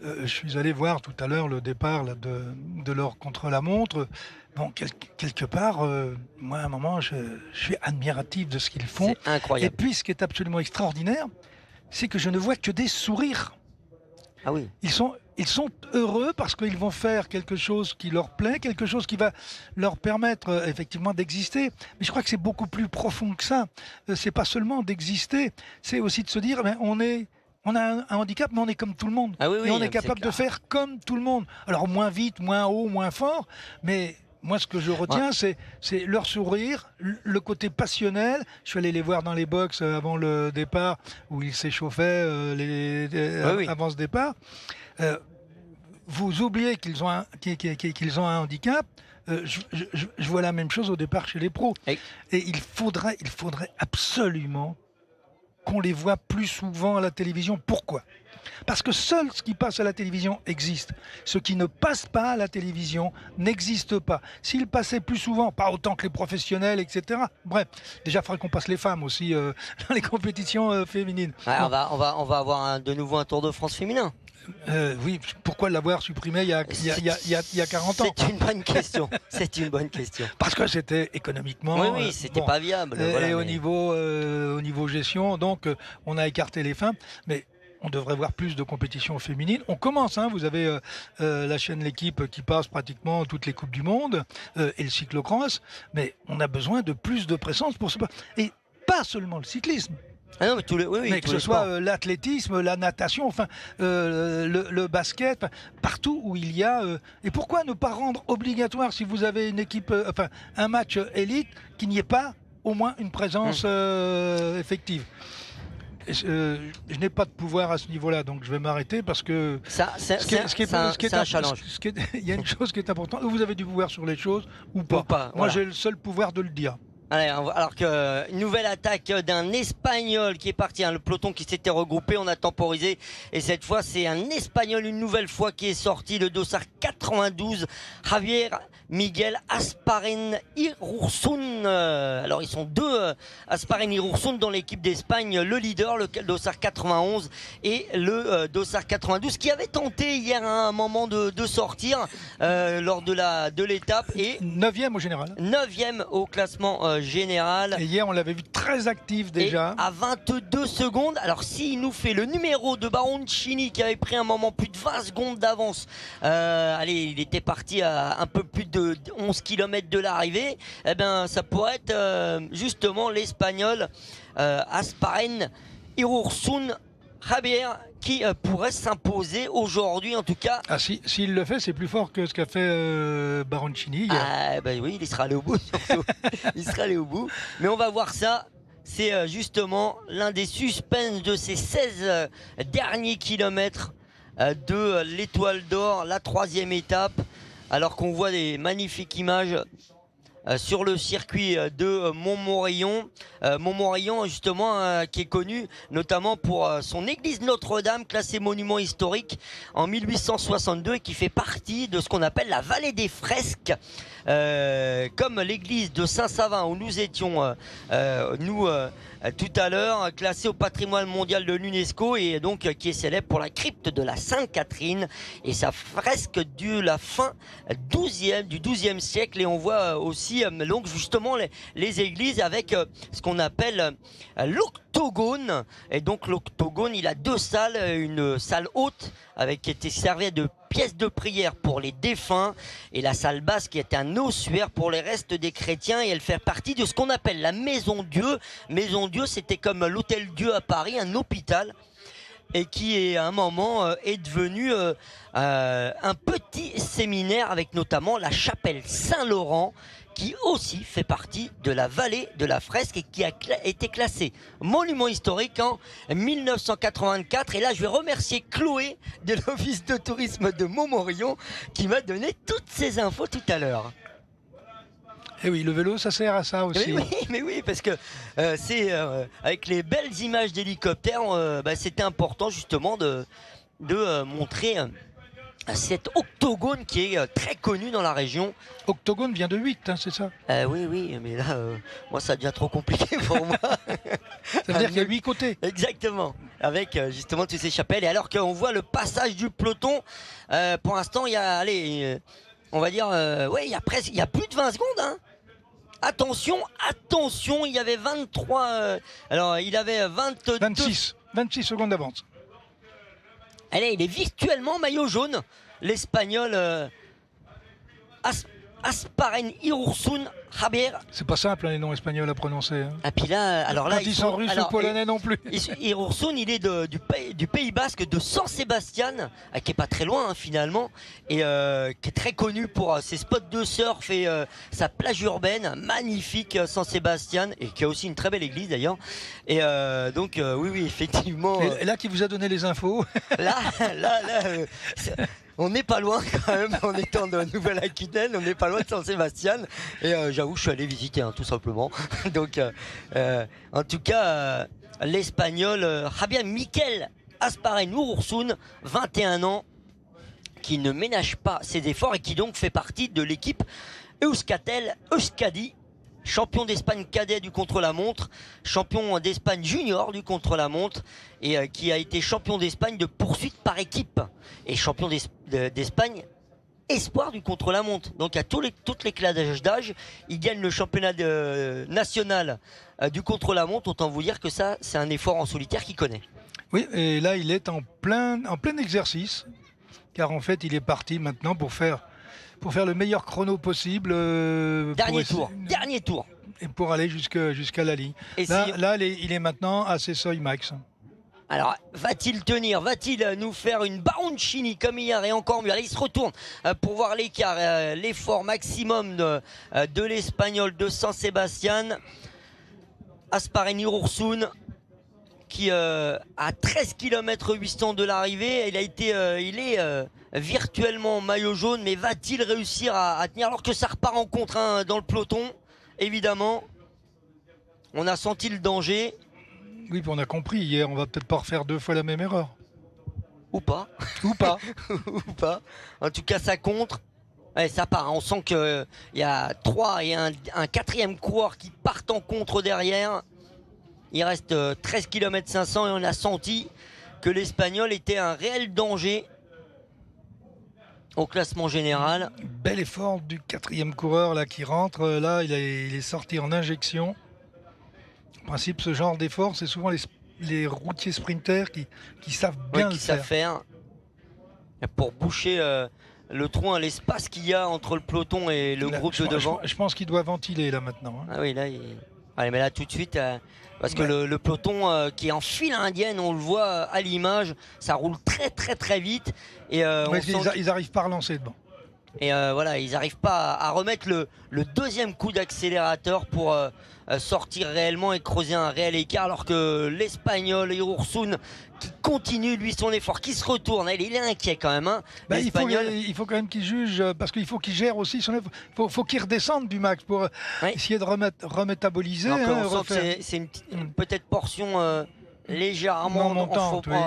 Je suis allé voir tout à l'heure le départ là, de leur contre-la-montre. Bon, quelque part, moi à un moment, je suis admiratif de ce qu'ils font. C'est incroyable. Et puis ce qui est absolument extraordinaire, c'est que je ne vois que des sourires. Ah oui. Ils sont heureux parce qu'ils vont faire quelque chose qui leur plaît, quelque chose qui va leur permettre effectivement d'exister. Mais je crois que c'est beaucoup plus profond que ça. C'est pas seulement d'exister, c'est aussi de se dire, on a un handicap, mais on est comme tout le monde. Ah oui, et on est capable de faire comme tout le monde. Alors moins vite, moins haut, moins fort, mais... Moi, ce que je retiens, c'est leur sourire, le côté passionnel. Je suis allé les voir dans les box avant le départ, où ils s'échauffaient avant ce départ. Vous oubliez qu'ils ont un handicap. Je vois la même chose au départ chez les pros. Et il faudrait absolument qu'on les voit plus souvent à la télévision. Pourquoi ? Parce que seul ce qui passe à la télévision existe. Ce qui ne passe pas à la télévision n'existe pas. S'il passait plus souvent, pas autant que les professionnels, etc. Bref, déjà, il faudrait qu'on passe les femmes aussi dans les compétitions féminines. Ouais, on va avoir de nouveau un Tour de France féminin. Oui, pourquoi l'avoir supprimé il y a 40 ans? C'est une bonne question. C'est une bonne question. Parce que c'était économiquement... Oui, c'était pas viable. Et au niveau gestion, donc on a écarté les femmes. Mais on devrait voir plus de compétitions féminines. On commence, hein, vous avez la chaîne L'Équipe qui passe pratiquement toutes les Coupes du Monde et le cyclocross, mais on a besoin de plus de présence pour ce... Et pas seulement le cyclisme. Ah non, mais que ce soit l'athlétisme, la natation, enfin le basket, partout où il y a... et pourquoi ne pas rendre obligatoire, si vous avez une équipe, un match élite, qu'il n'y ait pas au moins une présence effective? Je n'ai pas de pouvoir à ce niveau-là, donc je vais m'arrêter parce que c'est un challenge. Il y a une chose qui est importante. Vous avez du pouvoir sur les choses ou pas. Moi, j'ai le seul pouvoir de le dire. Allez, alors que une nouvelle attaque d'un Espagnol qui est parti, le peloton qui s'était regroupé, on a temporisé et cette fois c'est un Espagnol une nouvelle fois qui est sorti, le dossard 92, Javier Miguel Asparen Irursun. Alors ils sont deux Asparen Irursun dans l'équipe d'Espagne, le leader, le dossard 91 et le dossard 92 qui avait tenté hier à un moment de sortir lors de l'étape et 9e au général. 9e au classement général. Et hier on l'avait vu très actif déjà. Et à 22 secondes, alors s'il nous fait le numéro de Baroncini qui avait pris un moment plus de 20 secondes d'avance, allez, il était parti à un peu plus de 11 km de l'arrivée, eh ben ça pourrait être justement l'Espagnol Asparen Irursun Javier qui pourrait s'imposer aujourd'hui en tout cas. Ah, s'il le fait, c'est plus fort que ce qu'a fait Baroncini. Ah bah oui, il sera allé au bout surtout. Il sera allé au bout. Mais on va voir ça. C'est justement l'un des suspens de ces 16 derniers kilomètres de l'Étoile d'Or, la 3e étape. Alors qu'on voit des magnifiques images sur le circuit de Montmorillon. Montmorillon justement qui est connu notamment pour son église Notre-Dame classée monument historique en 1862 et qui fait partie de ce qu'on appelle la vallée des fresques, comme l'église de Saint-Savin où nous étions tout à l'heure, classée au patrimoine mondial de l'UNESCO et donc qui est célèbre pour la crypte de la Sainte Catherine et sa fresque de la fin du XIIe siècle. Et on voit aussi donc justement les églises avec ce qu'on appelle l'octogone. Et donc l'octogone, il a deux salles, une salle haute qui était servie de pièces de prière pour les défunts et la salle basse qui est un ossuaire pour les restes des chrétiens, et elle fait partie de ce qu'on appelle la Maison Dieu. Maison Dieu, c'était comme l'Hôtel Dieu à Paris, un hôpital, et qui à un moment est devenu un petit séminaire avec notamment la chapelle Saint-Laurent qui aussi fait partie de la vallée de la fresque et qui a été classé monument historique en 1984. Et là, je vais remercier Chloé de l'Office de tourisme de Montmorillon qui m'a donné toutes ces infos tout à l'heure. Et oui, le vélo, ça sert à ça aussi. Mais oui, parce que c'est avec les belles images d'hélicoptères, c'était important justement de montrer cet octogone qui est très connu dans la région. Octogone vient de 8, hein, c'est ça? Oui, mais là, moi, ça devient trop compliqué pour moi. Ça veut dire qu'il y a 8 côtés. Exactement, avec justement toutes ces chapelles. Et alors qu'on voit le passage du peloton, pour l'instant, il y a, on va dire, il y a plus de 20 secondes, hein. Attention, il y avait 23, alors il avait 26 secondes d'avance. Allez, il est virtuellement maillot jaune, l'Espagnol Asparen Irursun Javier. C'est pas simple, hein, les noms espagnols à prononcer. Hein. Et puis là, alors là, ils sont russes ou polonais non plus. Irursun, il est du Pays Basque, de San Sebastian, qui est pas très loin hein, finalement, et qui est très connu pour ses spots de surf et sa plage urbaine magnifique, San Sebastian, et qui a aussi une très belle église d'ailleurs. Et donc oui, effectivement. Et là, qui vous a donné les infos? Là. On n'est pas loin quand même, en étant de Nouvelle-Aquitaine, on n'est pas loin de San Sebastian. Et j'avoue, je suis allé visiter, hein, tout simplement. Donc, en tout cas, l'Espagnol Javier Miquel Asparen Irursun, 21 ans, qui ne ménage pas ses efforts et qui donc fait partie de l'équipe Euskadi, champion d'Espagne cadet du contre-la-montre, champion d'Espagne junior du contre-la-montre et qui a été champion d'Espagne de poursuite par équipe et champion d'Espagne espoir du contre-la-montre. Donc à toutes les classes d'âge, il gagne le championnat national du contre-la-montre. Autant vous dire que ça, c'est un effort en solitaire qu'il connaît. Oui, et là, il est en plein exercice, car en fait, il est parti maintenant pour faire le meilleur chrono possible. Dernier tour. Et pour aller jusqu'à la ligne. Là, il est maintenant à ses seuils max. Alors, va-t-il tenir? Va-t-il nous faire une Baroncini comme hier et encore mieux? Allez, il se retourne pour voir l'écart, l'effort maximum de l'Espagnol de San Sebastian. Asparen Irursun qui à 13 km 800 de l'arrivée, il est virtuellement maillot jaune, mais va-t-il réussir à tenir alors que ça repart en contre hein, dans le peloton, évidemment. on a senti le danger. Oui, puis on a compris hier, on va peut-être pas refaire 2 fois la même erreur. Ou pas. Ou pas. Ou pas. En tout cas, ça contre. Ouais, ça part. On sent qu'il y a 3 et un 4e coureur qui partent en contre derrière. Il reste 13 km 500 et on a senti que l'Espagnol était un réel danger au classement général. Bel effort du 4e coureur là qui rentre. Là, il est sorti en injection. En principe, ce genre d'effort, c'est souvent les routiers sprinters qui savent bien le faire. Pour boucher le trou, l'espace qu'il y a entre le peloton et le groupe de devant. Je pense qu'il doit ventiler là maintenant. Hein. Ah oui, là, allez, mais là tout de suite, parce que le peloton qui est en file indienne, on le voit à l'image, ça roule très très très vite. Et ils n'arrivent pas à relancer devant. Et voilà, ils n'arrivent pas à remettre le 2e coup d'accélérateur pour sortir réellement et creuser un réel écart, alors que l'Espagnol Irursun qui continue lui son effort, qui se retourne, il est inquiet quand même. Hein, il faut quand même qu'il juge, parce qu'il faut qu'il gère aussi son effort. Faut qu'il redescende du max pour essayer de remétaboliser. C'est une peut-être portion légèrement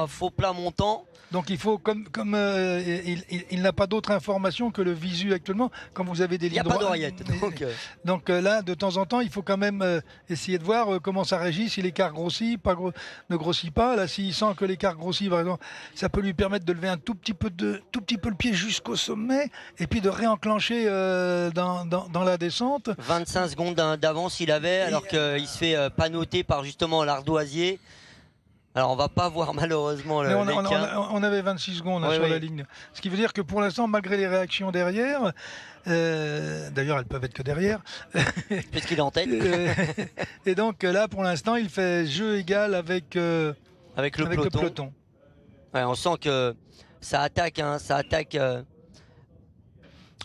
faux plat montant. Donc il faut, comme il n'a pas d'autre information que le visu actuellement, quand vous avez des lignes droites. Il n'y a pas d'oreillette. Donc là, de temps en temps, il faut quand même essayer de voir comment ça réagit, si l'écart grossit, ne grossit pas. Là, s'il sent que l'écart grossit, par exemple, ça peut lui permettre de lever un tout petit peu le pied jusqu'au sommet, et puis de réenclencher dans la descente. 25 secondes d'avance il avait, alors qu'il se fait panoter par justement l'ardoisier. Alors on va pas voir malheureusement le on avait 26 secondes sur la ligne. Ce qui veut dire que pour l'instant, malgré les réactions derrière, d'ailleurs elles peuvent être que derrière. Puisqu'il est en tête. Et donc là pour l'instant il fait jeu égal avec le peloton. Ouais, on sent que ça attaque.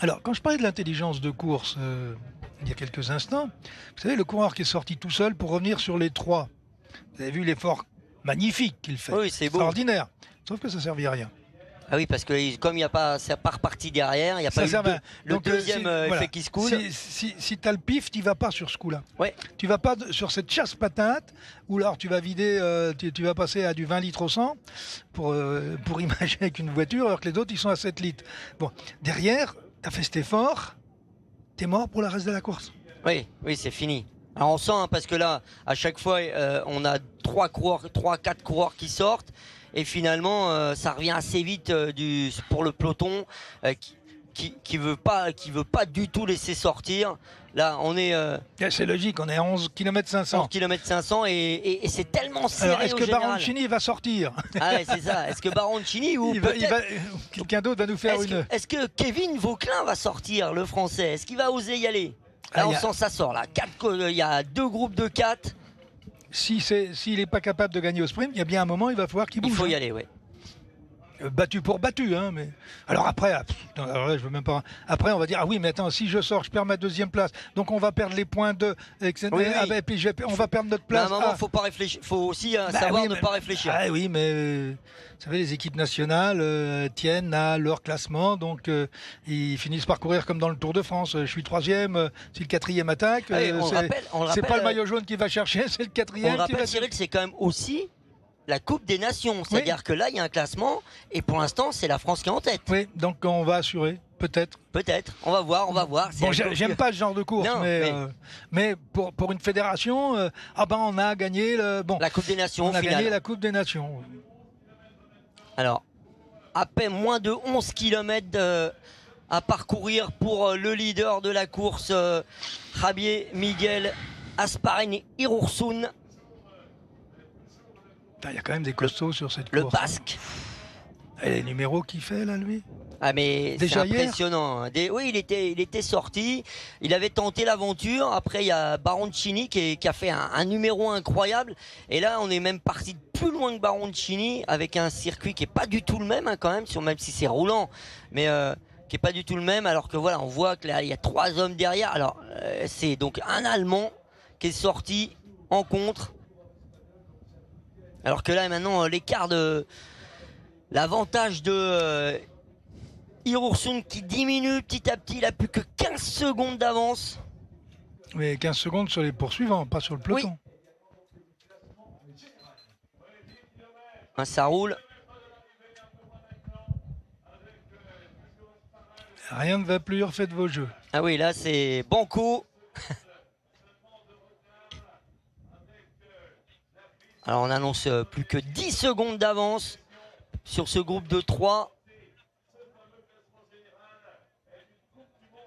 Alors quand je parlais de l'intelligence de course il y a quelques instants, vous savez le coureur qui est sorti tout seul pour revenir sur les 3. Vous avez vu l'effort magnifique qu'il fait, oui, c'est extraordinaire. Sauf que ça ne servit à rien. Ah oui, parce que comme il n'y a pas, c'est pas reparti derrière, il n'y a pas eu le deuxième effet qui se coule. Si tu as le pif, tu ne vas pas sur ce coup-là. Ouais. Tu ne vas pas sur cette chasse patate, ou alors tu vas vider, tu vas passer à du 20 litres au 100 pour imaginer avec une voiture, alors que les autres ils sont à 7 litres. Bon, derrière, tu as fait cet effort, tu es mort pour le reste de la course. Oui, c'est fini. Alors on sent, parce que là, à chaque fois, on a 3-4 coureurs qui sortent. Et finalement, ça revient assez vite pour le peloton qui veut pas du tout laisser sortir. Là, on est... c'est logique, on est à 11 km 500. 11 km 500 et c'est tellement serré. Alors, est-ce que Baroncini va sortir? Ah ouais, c'est ça. Est-ce que Baroncini ou quelqu'un d'autre va nous faire Est-ce que Kevin Vauquelin va sortir, le français? Est-ce qu'il va oser y aller? Là, on sent ça sort. Là. Il y a 2 groupes de 4. S'il n'est pas capable de gagner au sprint, il y a bien un moment, il va falloir qu'il bouge. Il faut y aller, oui. Battu pour battu, hein, mais... Alors après, alors là, je veux même pas... Après, on va dire, ah oui, mais attends, si je sors, je perds ma 2e place, donc on va perdre les points de... etc. Oui. Et puis on va perdre notre place. À un moment, faut pas réfléchir. Faut aussi savoir ne pas réfléchir. Ah oui, mais vous savez, les équipes nationales tiennent à leur classement, donc ils finissent par courir comme dans le Tour de France. Je suis 3e, si le 4e attaque, c'est pas le maillot jaune qui va chercher, c'est le 4e. On rappelle, Cyril, c'est quand même aussi la Coupe des Nations, c'est-à-dire que là il y a un classement et pour l'instant c'est la France qui est en tête. Oui, donc on va assurer, peut-être. Peut-être, on va voir. Bon, j'aime pas ce genre de course, mais pour une fédération, on a gagné la Coupe des Nations. On a gagné la Coupe des Nations. Alors, à peine moins de 11 km à parcourir pour le leader de la course, Javier Miguel Asparini Irursun. Il y a quand même des costauds sur cette course. Le Basque. Et les numéros qu'il fait là, lui. Ah mais c'est impressionnant. Oui, il était sorti. Il avait tenté l'aventure. Après, il y a Baroncini qui a fait un numéro incroyable. Et là, on est même parti plus loin que Baroncini avec un circuit qui est pas du tout le même quand même, même si c'est roulant, mais qui est pas du tout le même. Alors que voilà, on voit que là, il y a 3 hommes derrière. Alors c'est donc un Allemand qui est sorti en contre. Alors que là maintenant l'écart de l'avantage de Irursun qui diminue petit à petit, il a plus que 15 secondes d'avance. Mais 15 secondes sur les poursuivants, pas sur le peloton. Hein, ça roule. Rien ne va plus, refaites vos jeux. Ah oui, là c'est banco. Alors on annonce plus que 10 secondes d'avance sur ce groupe de 3.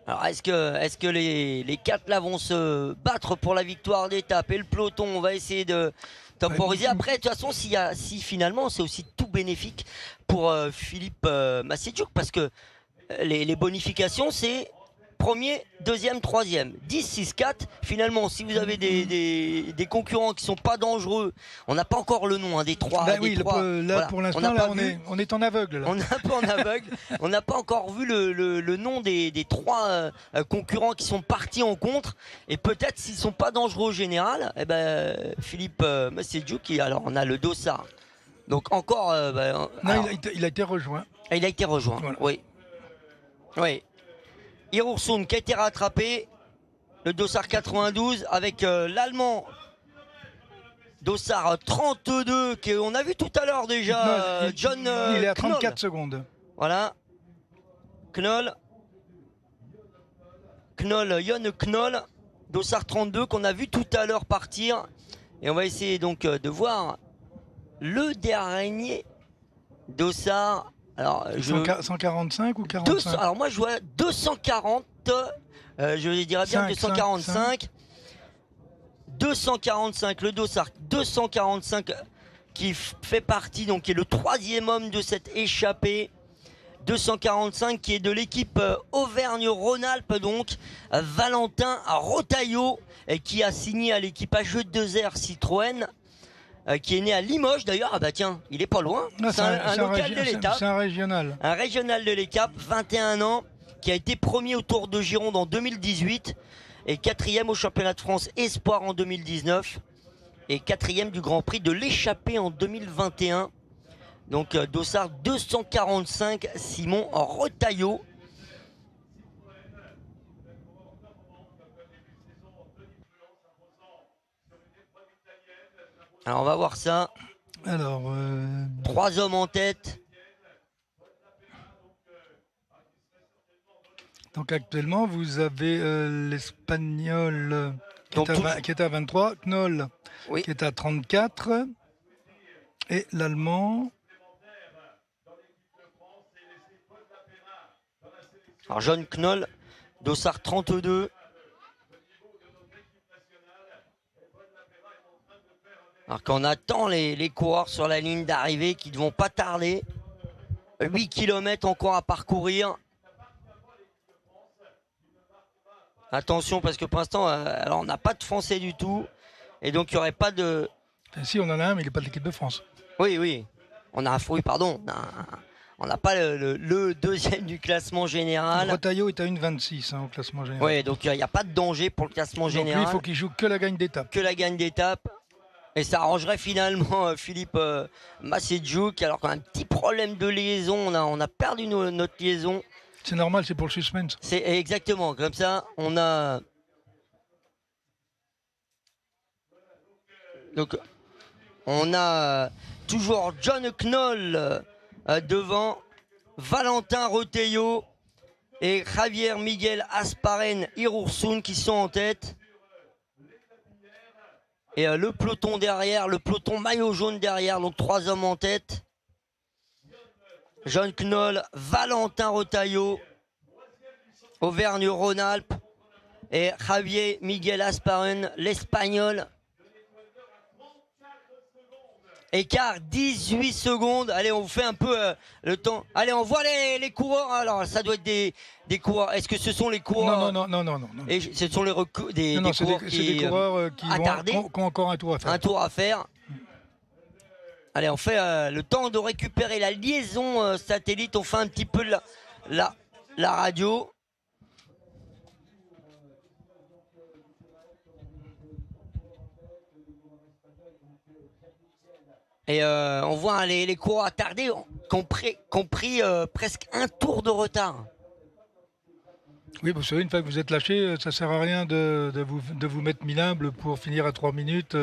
Alors est-ce que les 4 là vont se battre pour la victoire d'étape et le peloton, on va essayer de temporiser. Après, de toute façon, si finalement c'est aussi tout bénéfique pour Philippe Massédjouk, parce que les bonifications c'est premier, deuxième, troisième, 10, 6, 4. Finalement, si vous avez des concurrents qui sont pas dangereux, on n'a pas encore le nom des trois. Bah oui, des trois. là Voilà. pour l'instant, on est en aveugle. Là. On est un peu en aveugle. On n'a pas encore vu le nom des 3 concurrents qui sont partis en contre. Et peut-être s'ils sont pas dangereux au général, eh ben, Philippe Massédjouk, alors on a le Dossard. Donc encore. Non, alors, il a été rejoint. il a été rejoint. Voilà. Oui. Oui. Irursun qui a été rattrapé, le Dossard 92 avec l'Allemand Dossard 32 qu'on a vu tout à l'heure déjà. John il est à 34 Knoll. secondes. Voilà. Knoll, Jon Knoll, Dossard 32 qu'on a vu tout à l'heure partir. Et on va essayer donc de voir le dernier Dossard. Alors, 145 ou 45 alors moi je vois 240, je dirais bien 245. 245, le Dossard 245 qui fait partie, donc qui est le 3e homme de cette échappée. 245 qui est de l'équipe Auvergne-Rhône-Alpes, donc Valentin Rotaillot, qui a signé à l'équipe AG2R Citroën. Qui est né à Limoges d'ailleurs. Ah bah tiens, il est pas loin. C'est un local de l'étape. C'est un régional. Un régional de l'étape, 21 ans, qui a été premier au Tour de Gironde en 2018 et 4e au championnat de France Espoir en 2019 et 4e du Grand Prix de l'échappée en 2021. Donc Dossard 245, Simon Rotaillot. Alors on va voir ça. Alors, 3 hommes en tête. Donc actuellement, vous avez l'Espagnol qui est à 23, Knoll oui. qui est à 34 et l'Allemand. Alors Jon Knoll, Dossard 32. Alors qu'on attend les coureurs sur la ligne d'arrivée qui ne vont pas tarder. 8 km encore à parcourir. Attention parce que pour l'instant, alors on n'a pas de Français du tout. Et donc il n'y aurait pas de... Si, on en a un, mais il n'est pas de l'équipe de France. Oui, oui. On a un fruit, pardon. On n'a pas le deuxième du classement général. Rotaillot est à 1,26 au classement général. Oui, donc il n'y a pas de danger pour le classement général. Donc lui, il faut qu'il joue que la gagne d'étape. Que la gagne d'étape. Et ça arrangerait finalement Philippe Massédjouk. Alors qu'on a un petit problème de liaison, on a perdu notre liaison. C'est normal, c'est pour le suspense. C'est exactement, comme ça on a... Donc on a toujours Jon Knoll devant, Valentin Rotaillot et Javier Miguel Asparen Irursun qui sont en tête. Et le peloton derrière, le peloton maillot jaune derrière, donc 3 hommes en tête. Jon Knoll, Valentin Rotaillot, Auvergne-Rhône-Alpes et Javier Miguel Asparen, l'Espagnol. Écart 18 secondes. Allez, on vous fait un peu le temps. Allez, on voit les coureurs. Alors, ça doit être des coureurs. Est-ce que ce sont les coureurs? Non. Et ce sont des coureurs des coureurs qui ont encore un tour à faire. Un tour à faire. Allez, on fait le temps de récupérer la liaison satellite. On fait un petit peu la radio. Et on voit les coureurs attardés qui ont pris presque un tour de retard. Oui, vous savez, une fois que vous êtes lâché, ça ne sert à rien de vous mettre minable pour finir à 3 minutes,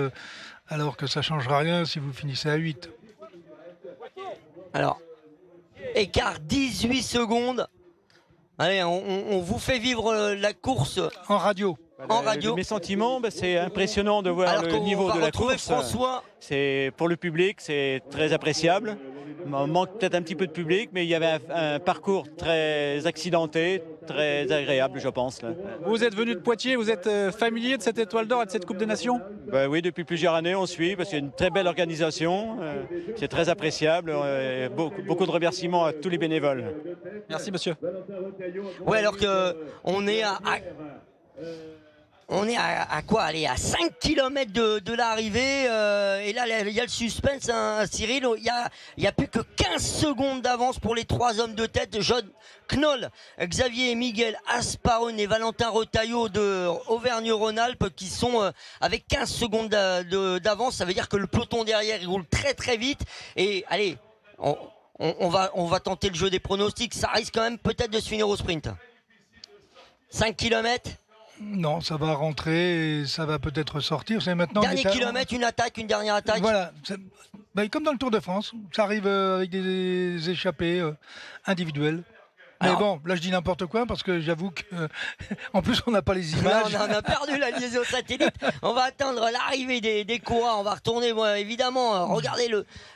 alors que ça ne changera rien si vous finissez à 8. Alors, écart 18 secondes. Allez, on vous fait vivre la course En radio. en radio. Mes sentiments, c'est impressionnant de voir Alors le qu'on niveau va de la retrouver course. François. C'est pour le public, c'est très appréciable. Il manque peut-être un petit peu de public, mais il y avait un parcours très accidenté, très agréable, je pense. Là. Vous êtes venu de Poitiers, vous êtes familier de cette étoile d'or et de cette Coupe des Nations? Oui, depuis plusieurs années, on suit, parce qu'il y a une très belle organisation. C'est très appréciable. Beaucoup de remerciements à tous les bénévoles. Merci monsieur. Ouais, alors que on est à quoi? Allez, à 5 km de l'arrivée. Et là, il y a le suspense, hein, Cyril. Il y a plus que 15 secondes d'avance pour les 3 hommes de tête. John Knoll, Xavier Miguel Asparone et Valentin Retailleau de Auvergne-Rhône-Alpes qui sont avec 15 secondes d'avance. Ça veut dire que le peloton derrière, il roule très très vite. Et allez, on va tenter le jeu des pronostics. Ça risque quand même peut-être de se finir au sprint. 5 km. Non, ça va rentrer et ça va peut-être sortir. C'est maintenant. Dernier kilomètre, une attaque, une dernière attaque. Voilà. Comme dans le Tour de France, ça arrive avec des échappées individuelles. Mais Alors, bon, là je dis n'importe quoi parce que j'avoue que en plus on n'a pas les là, images. on a perdu la liaison satellite. On va attendre l'arrivée des coureurs. On va retourner, évidemment, regarder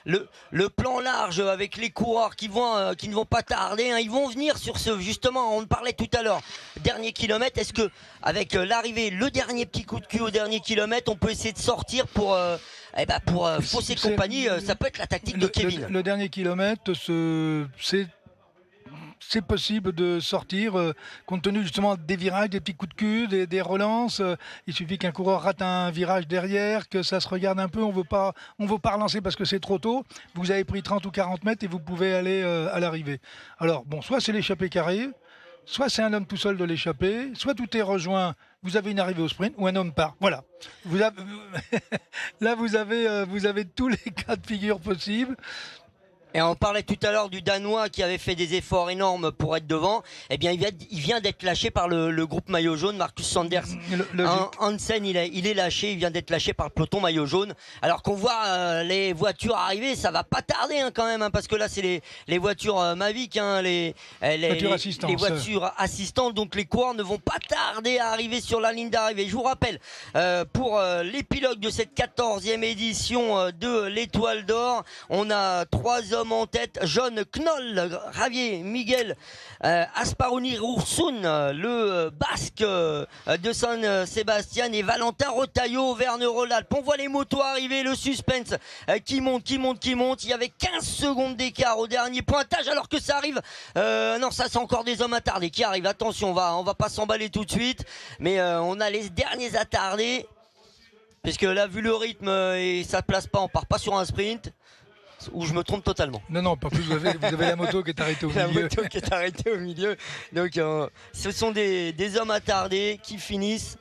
le plan large avec les coureurs qui ne vont pas tarder. Hein. Ils vont venir sur justement, on en parlait tout à l'heure, dernier kilomètre. Est-ce que avec l'arrivée, le dernier petit coup de cul au dernier kilomètre, on peut essayer de sortir pour Fossé compagnie, ça peut être la tactique de Kevin. Le dernier kilomètre, c'est possible de sortir compte tenu justement des virages, des petits coups de cul, des relances. Il suffit qu'un coureur rate un virage derrière, que ça se regarde un peu. On veut pas relancer parce que c'est trop tôt. Vous avez pris 30 ou 40 mètres et vous pouvez aller à l'arrivée. Alors bon, soit c'est l'échappée qui arrive, soit c'est un homme tout seul de l'échappée, soit tout est rejoint. Vous avez une arrivée au sprint ou un homme part. Voilà. Là, vous avez tous les cas de figure possibles. Et on parlait tout à l'heure du Danois qui avait fait des efforts énormes pour être devant. Eh bien, il vient d'être lâché par le groupe maillot jaune, Marcus Sanders. Hansen, il est lâché, il vient d'être lâché par le peloton maillot jaune. Alors qu'on voit les voitures arriver, ça va pas tarder quand même, parce que là, c'est les voitures Mavic, les voitures assistantes. Donc les coureurs ne vont pas tarder à arriver sur la ligne d'arrivée. Je vous rappelle, pour l'épilogue de cette 14e édition de l'Étoile d'Or, on a 3 hommes en tête: John Knoll, Javier Miguel Asparoni Roursoun, le basque de San Sébastien, et Valentin Retailleau, Auvergne-Rhône-Alpes. On voit les motos arriver, le suspense qui monte. Il y avait 15 secondes d'écart au dernier pointage, alors que ça arrive. Non, ça c'est encore des hommes attardés qui arrivent. Attention, on va pas s'emballer tout de suite, mais on a les derniers attardés, puisque là, vu le rythme et ça place pas, on part pas sur un sprint. Ou je me trompe totalement. Non, pas plus, vous avez la moto qui est arrêtée au milieu. La moto qui est arrêtée au milieu. Donc ce sont des hommes attardés qui finissent.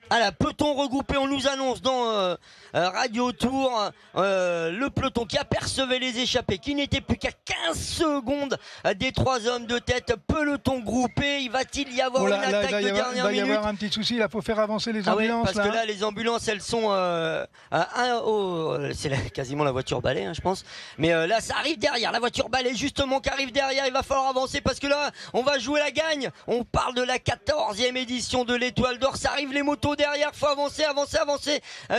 Ah là, peloton regroupé, on nous annonce dans Radio Tour le peloton qui apercevait les échappés, qui n'était plus qu'à 15 secondes des 3 hommes de tête. Peloton groupé, va-t-il y avoir une attaque de dernière minute? Il va y avoir un petit souci, il faut faire avancer les ambulances. Parce que là, les ambulances, elles sont c'est quasiment la voiture balai, je pense. Mais là, ça arrive derrière, la voiture balai justement qui arrive derrière. Il va falloir avancer parce que là, on va jouer la gagne. On parle de la 14e édition de l'Étoile d'Or. Ça arrive, les motos derrière, faut avancer,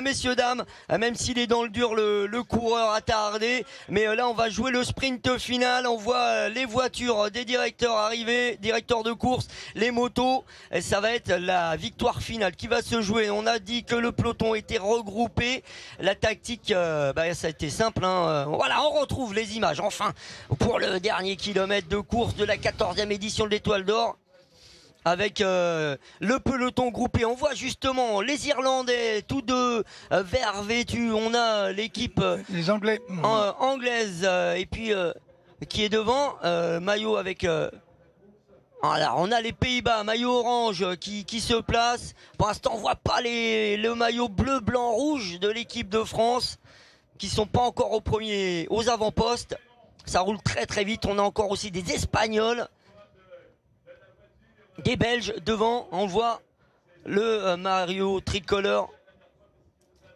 messieurs, dames, même s'il est dans le dur, le coureur attardé. Mais là, on va jouer le sprint final. On voit les voitures des directeurs arriver, directeurs de course, les motos. Et ça va être la victoire finale qui va se jouer. On a dit que le peloton était regroupé. La tactique, ça a été simple. Voilà, on retrouve les images, enfin, pour le dernier kilomètre de course de la 14e édition de l'Étoile d'Or. Avec le peloton groupé, on voit justement les Irlandais, tous deux verts vêtus. On a l'équipe les Anglais anglaise et puis qui est devant, maillot avec. Alors, on a les Pays-Bas, maillot orange qui se place. Pour l'instant, on voit pas le maillot bleu, blanc, rouge de l'équipe de France qui sont pas encore aux avant-postes. Ça roule très très vite. On a encore aussi des Espagnols. Des Belges devant, on voit le Mario tricolore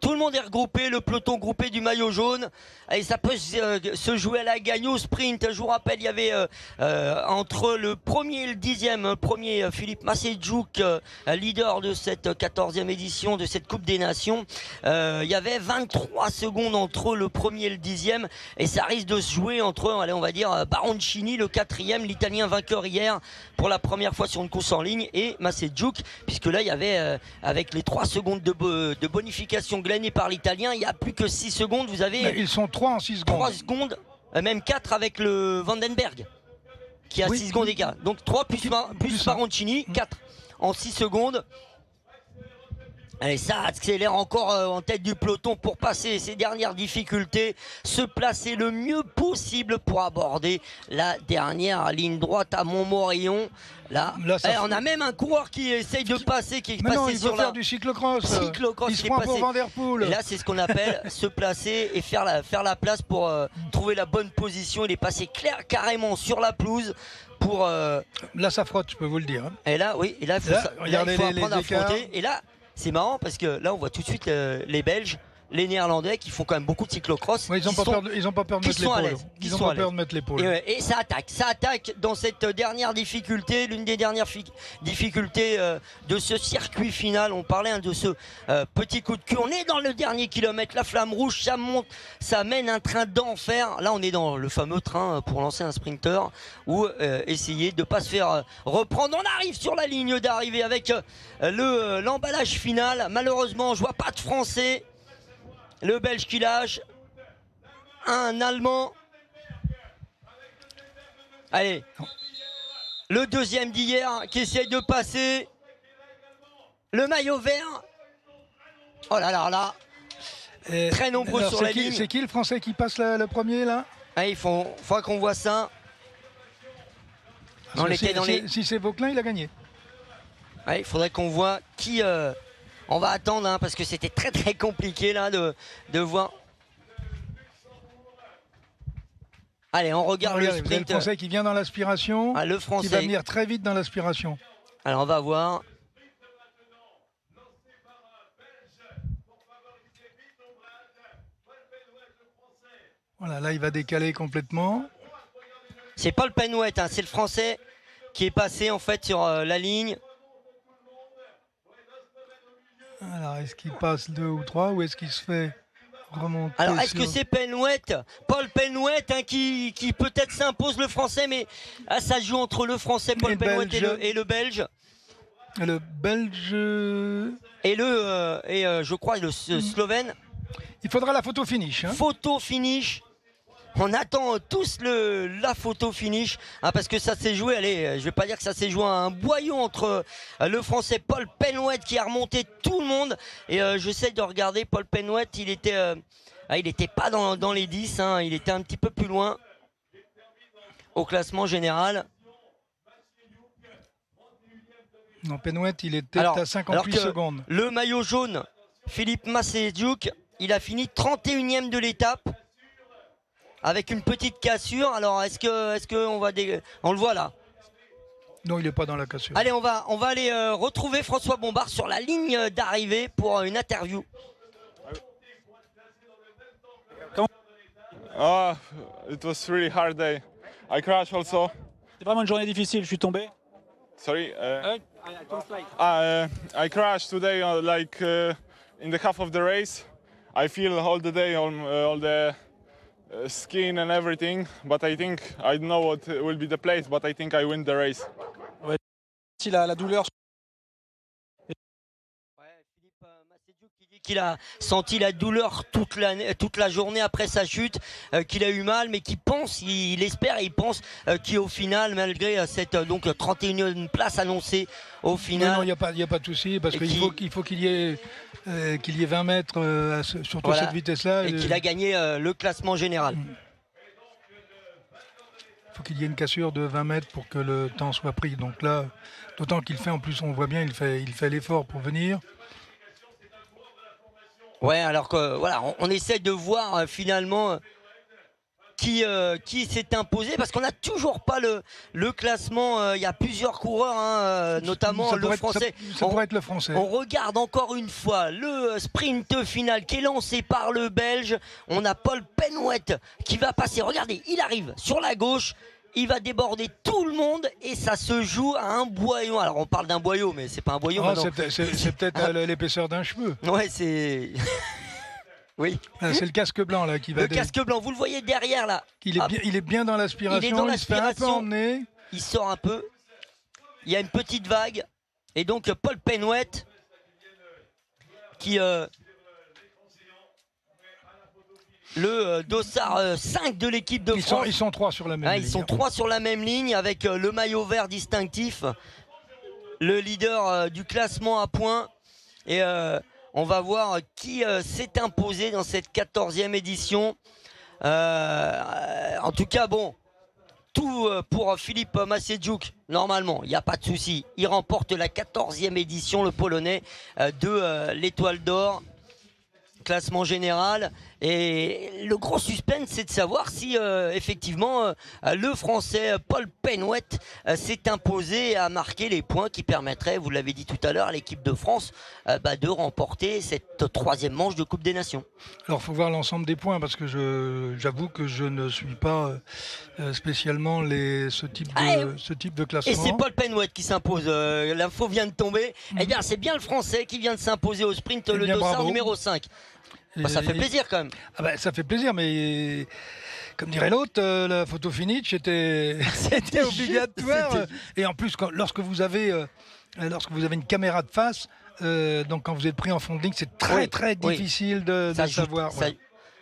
Tout le monde est regroupé, le peloton groupé du maillot jaune. Et ça peut se jouer à la gagne au sprint. Je vous rappelle, il y avait entre le premier et le 10e, premier Philippe Macedjouk, leader de cette 14e édition de cette Coupe des Nations. Il y avait 23 secondes entre le premier et le 10e. Et ça risque de se jouer entre, allez, on va dire, Baroncini, le 4e, l'Italien vainqueur hier pour la première fois sur une course en ligne, et Macedjouk, puisque là, il y avait, avec les 3 secondes de bonification gagnées par l'Italien, il n'y a plus que 6 secondes. Vous avez... Mais ils sont 3 en 6 secondes. 3 secondes, même 4 avec le Vandenberg, qui a 6 secondes d'écart. Donc 3 plus Baroncini, 4 en 6 secondes. Allez, ça accélère encore en tête du peloton pour passer ces dernières difficultés, se placer le mieux possible pour aborder la dernière ligne droite à Montmorillon. Là on a même un coureur qui essaye de passer, qui est passé il sur veut faire du cyclocross. Il se prend pour Van Der Poel. Et là, c'est ce qu'on appelle se placer et faire la place pour trouver la bonne position. Il est passé carrément sur la pelouse. Pour là, ça frotte, je peux vous le dire. Et là, oui, et là, il faut apprendre à frotter. Et là, c'est marrant parce que là, on voit tout de suite les Belges, les Néerlandais qui font quand même beaucoup de cyclocross. Ouais, ils n'ont pas peur de mettre l'épaule. Ils n'ont pas peur de mettre l'épaule. Et ça attaque dans cette dernière difficulté, l'une des dernières difficultés de ce circuit final. On parlait de ce petit coup de cul. On est dans le dernier kilomètre, la flamme rouge, ça monte, ça mène un train d'enfer. Là, on est dans le fameux train pour lancer un sprinter ou essayer de ne pas se faire reprendre. On arrive sur la ligne d'arrivée avec l'emballage final. Malheureusement, je vois pas de Français. Le Belge qui lâche, un Allemand. Allez, le deuxième d'hier qui essaye de passer. Le maillot vert. Oh là là là. Très nombreux sur la ligne. C'est qui le Français qui passe le premier là? Il faut qu'on voit ça. Si c'est Vauclin, il a gagné. Il faudrait qu'on voit qui... On va attendre parce que c'était très très compliqué là de voir. Allez, on regarde le sprint. Le Français qui vient dans l'aspiration. Le Français qui va venir très vite dans l'aspiration. Alors on va voir. Voilà, là il va décaler complètement. C'est pas le Penouet, c'est le Français qui est passé en fait sur la ligne. Alors, est-ce qu'il passe 2 ou 3 ou est-ce qu'il se fait remonter? Alors, est-ce que c'est Penouet, Paul Penouet, qui peut-être s'impose le Français, mais ça joue entre le Français Paul Penouet et le Belge. Le Belge... Et je crois le Slovène. Il faudra la photo finish. Photo finish. On attend tous la photo finish parce que ça s'est joué, allez, je vais pas dire que ça s'est joué à un boyau entre le Français Paul Penouet qui a remonté tout le monde, et j'essaie de regarder Paul Penouet, il était pas dans les 10, il était un petit peu plus loin au classement général. Non, Penouet, il était à 58 secondes. Le maillot jaune, Philippe Macedjouk, il a fini 31e de l'étape. Avec une petite cassure. Alors, est-ce que on le voit là? Non, il n'est pas dans la cassure. Allez, on va aller retrouver François Bombard sur la ligne d'arrivée pour une interview. It was really hard day. I crashed also. C'est vraiment une journée difficile, je suis tombé. Sorry. I crashed today, in the half of the race. I feel all the day, all the skin and everything, but I think I know what will be the place, but I think I win the race. Ouais, la douleur. Philippe Macedjouk qui dit qu'il a senti la douleur toute la journée après sa chute, qu'il a eu mal, mais il espère et il pense qu'au final, malgré cette 31e place annoncée, au final... Non, il n'y a pas de souci, parce qu'il faut qu'il y ait 20 mètres surtout cette vitesse-là. Et qu'il a gagné le classement général. Il faut qu'il y ait une cassure de 20 mètres pour que le temps soit pris. Donc là, d'autant qu'il fait, en plus on voit bien, il fait l'effort pour venir. Ouais, alors que voilà, on essaie de voir finalement qui s'est imposé, parce qu'on n'a toujours pas le classement. Il y a plusieurs coureurs, hein, notamment le français. Ça pourrait être le français. On regarde encore une fois le sprint final qui est lancé par le Belge. On a Paul Penouet qui va passer. Regardez, il arrive sur la gauche. Il va déborder tout le monde et ça se joue à un boyau. Alors on parle d'un boyau, mais c'est pas un boyau. Oh, c'est peut-être l'épaisseur d'un cheveu. Ouais, c'est. Oui. C'est le casque blanc là qui va. Le casque blanc, vous le voyez derrière là. Il est bien dans l'aspiration. Il se fait un peu emmener. Il sort un peu. Il y a une petite vague et donc Paul Penouet qui le dossard 5 de l'équipe de France. Ils sont 3 sur la même ligne. Ils sont 3 sur la même ligne avec le maillot vert distinctif, le leader du classement à points. Et on va voir qui s'est imposé dans cette 14e édition. En tout cas, bon, tout pour Philippe Maciejuk, normalement, il n'y a pas de souci. Il remporte la 14e édition, le Polonais, de l'Étoile d'Or. Classement général, et le gros suspense c'est de savoir si effectivement le français Paul Penouet s'est imposé et a marqué les points qui permettraient, vous l'avez dit tout à l'heure, à l'équipe de France de remporter cette 3e manche de Coupe des Nations. Alors il faut voir l'ensemble des points parce que j'avoue que je ne suis pas spécialement ce type de classement. Et c'est Paul Penouet qui s'impose, l'info vient de tomber. Eh bien c'est bien le français qui vient de s'imposer au sprint, le dossard numéro 5. Ça fait plaisir quand même. Ah bah, ça fait plaisir, mais comme dirait l'autre, la photo finish c'était obligatoire. Et en plus, lorsque vous avez une caméra de face, donc quand vous êtes pris en fond de ligne, c'est très difficile de savoir.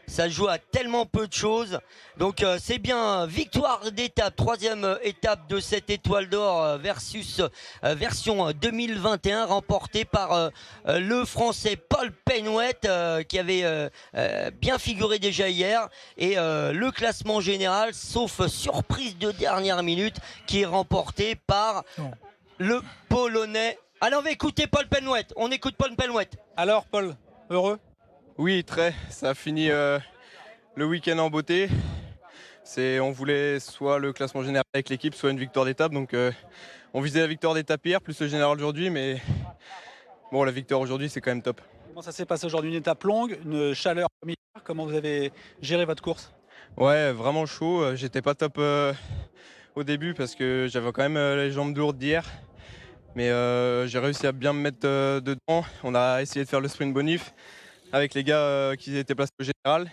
Ça joue à tellement peu de choses. Donc c'est bien victoire d'étape, 3e étape de cette Étoile d'Or versus version 2021 remportée par le Français Paul Penouet qui avait bien figuré déjà hier. Et le classement général, sauf surprise de dernière minute, qui est remporté par le Polonais. Allez, on va écouter Paul Penouet. On écoute Paul Penouet. Alors Paul, heureux ? Oui, très. Ça a fini le week-end en beauté. On voulait soit le classement général avec l'équipe, soit une victoire d'étape. Donc on visait la victoire d'étape hier, plus le général aujourd'hui. Mais bon, la victoire aujourd'hui, c'est quand même top. Comment ça s'est passé aujourd'hui? Une étape longue, une chaleur comme hier. Comment vous avez géré votre course? Ouais, vraiment chaud. J'étais pas top au début parce que j'avais quand même les jambes lourdes d'hier. Mais j'ai réussi à bien me mettre dedans. On a essayé de faire le sprint bonif avec les gars qui étaient placés au général.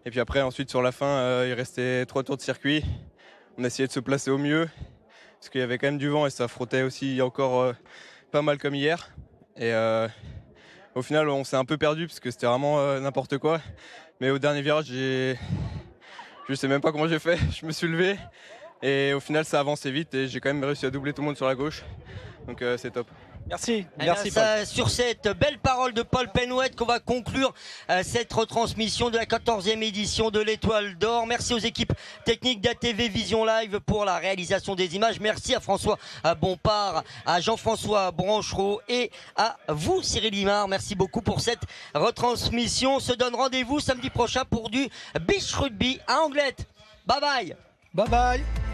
Et puis après, ensuite, sur la fin, il restait 3 tours de circuit. On a essayé de se placer au mieux, parce qu'il y avait quand même du vent et ça frottait aussi encore pas mal comme hier. Et au final, on s'est un peu perdu, parce que c'était vraiment n'importe quoi. Mais au dernier virage, je sais même pas comment j'ai fait. Je me suis levé et au final, ça avançait vite et j'ai quand même réussi à doubler tout le monde sur la gauche. Donc c'est top. Merci. Merci Paul. Sur cette belle parole de Paul Penouet qu'on va conclure cette retransmission de la 14e édition de l'Étoile d'Or. Merci aux équipes techniques d'ATV Vision Live pour la réalisation des images. Merci à François Bompard, à Jean-François Branchereau et à vous Cyril Limard. Merci beaucoup pour cette retransmission. On se donne rendez-vous samedi prochain pour du beach rugby à Anglette. Bye bye. Bye bye.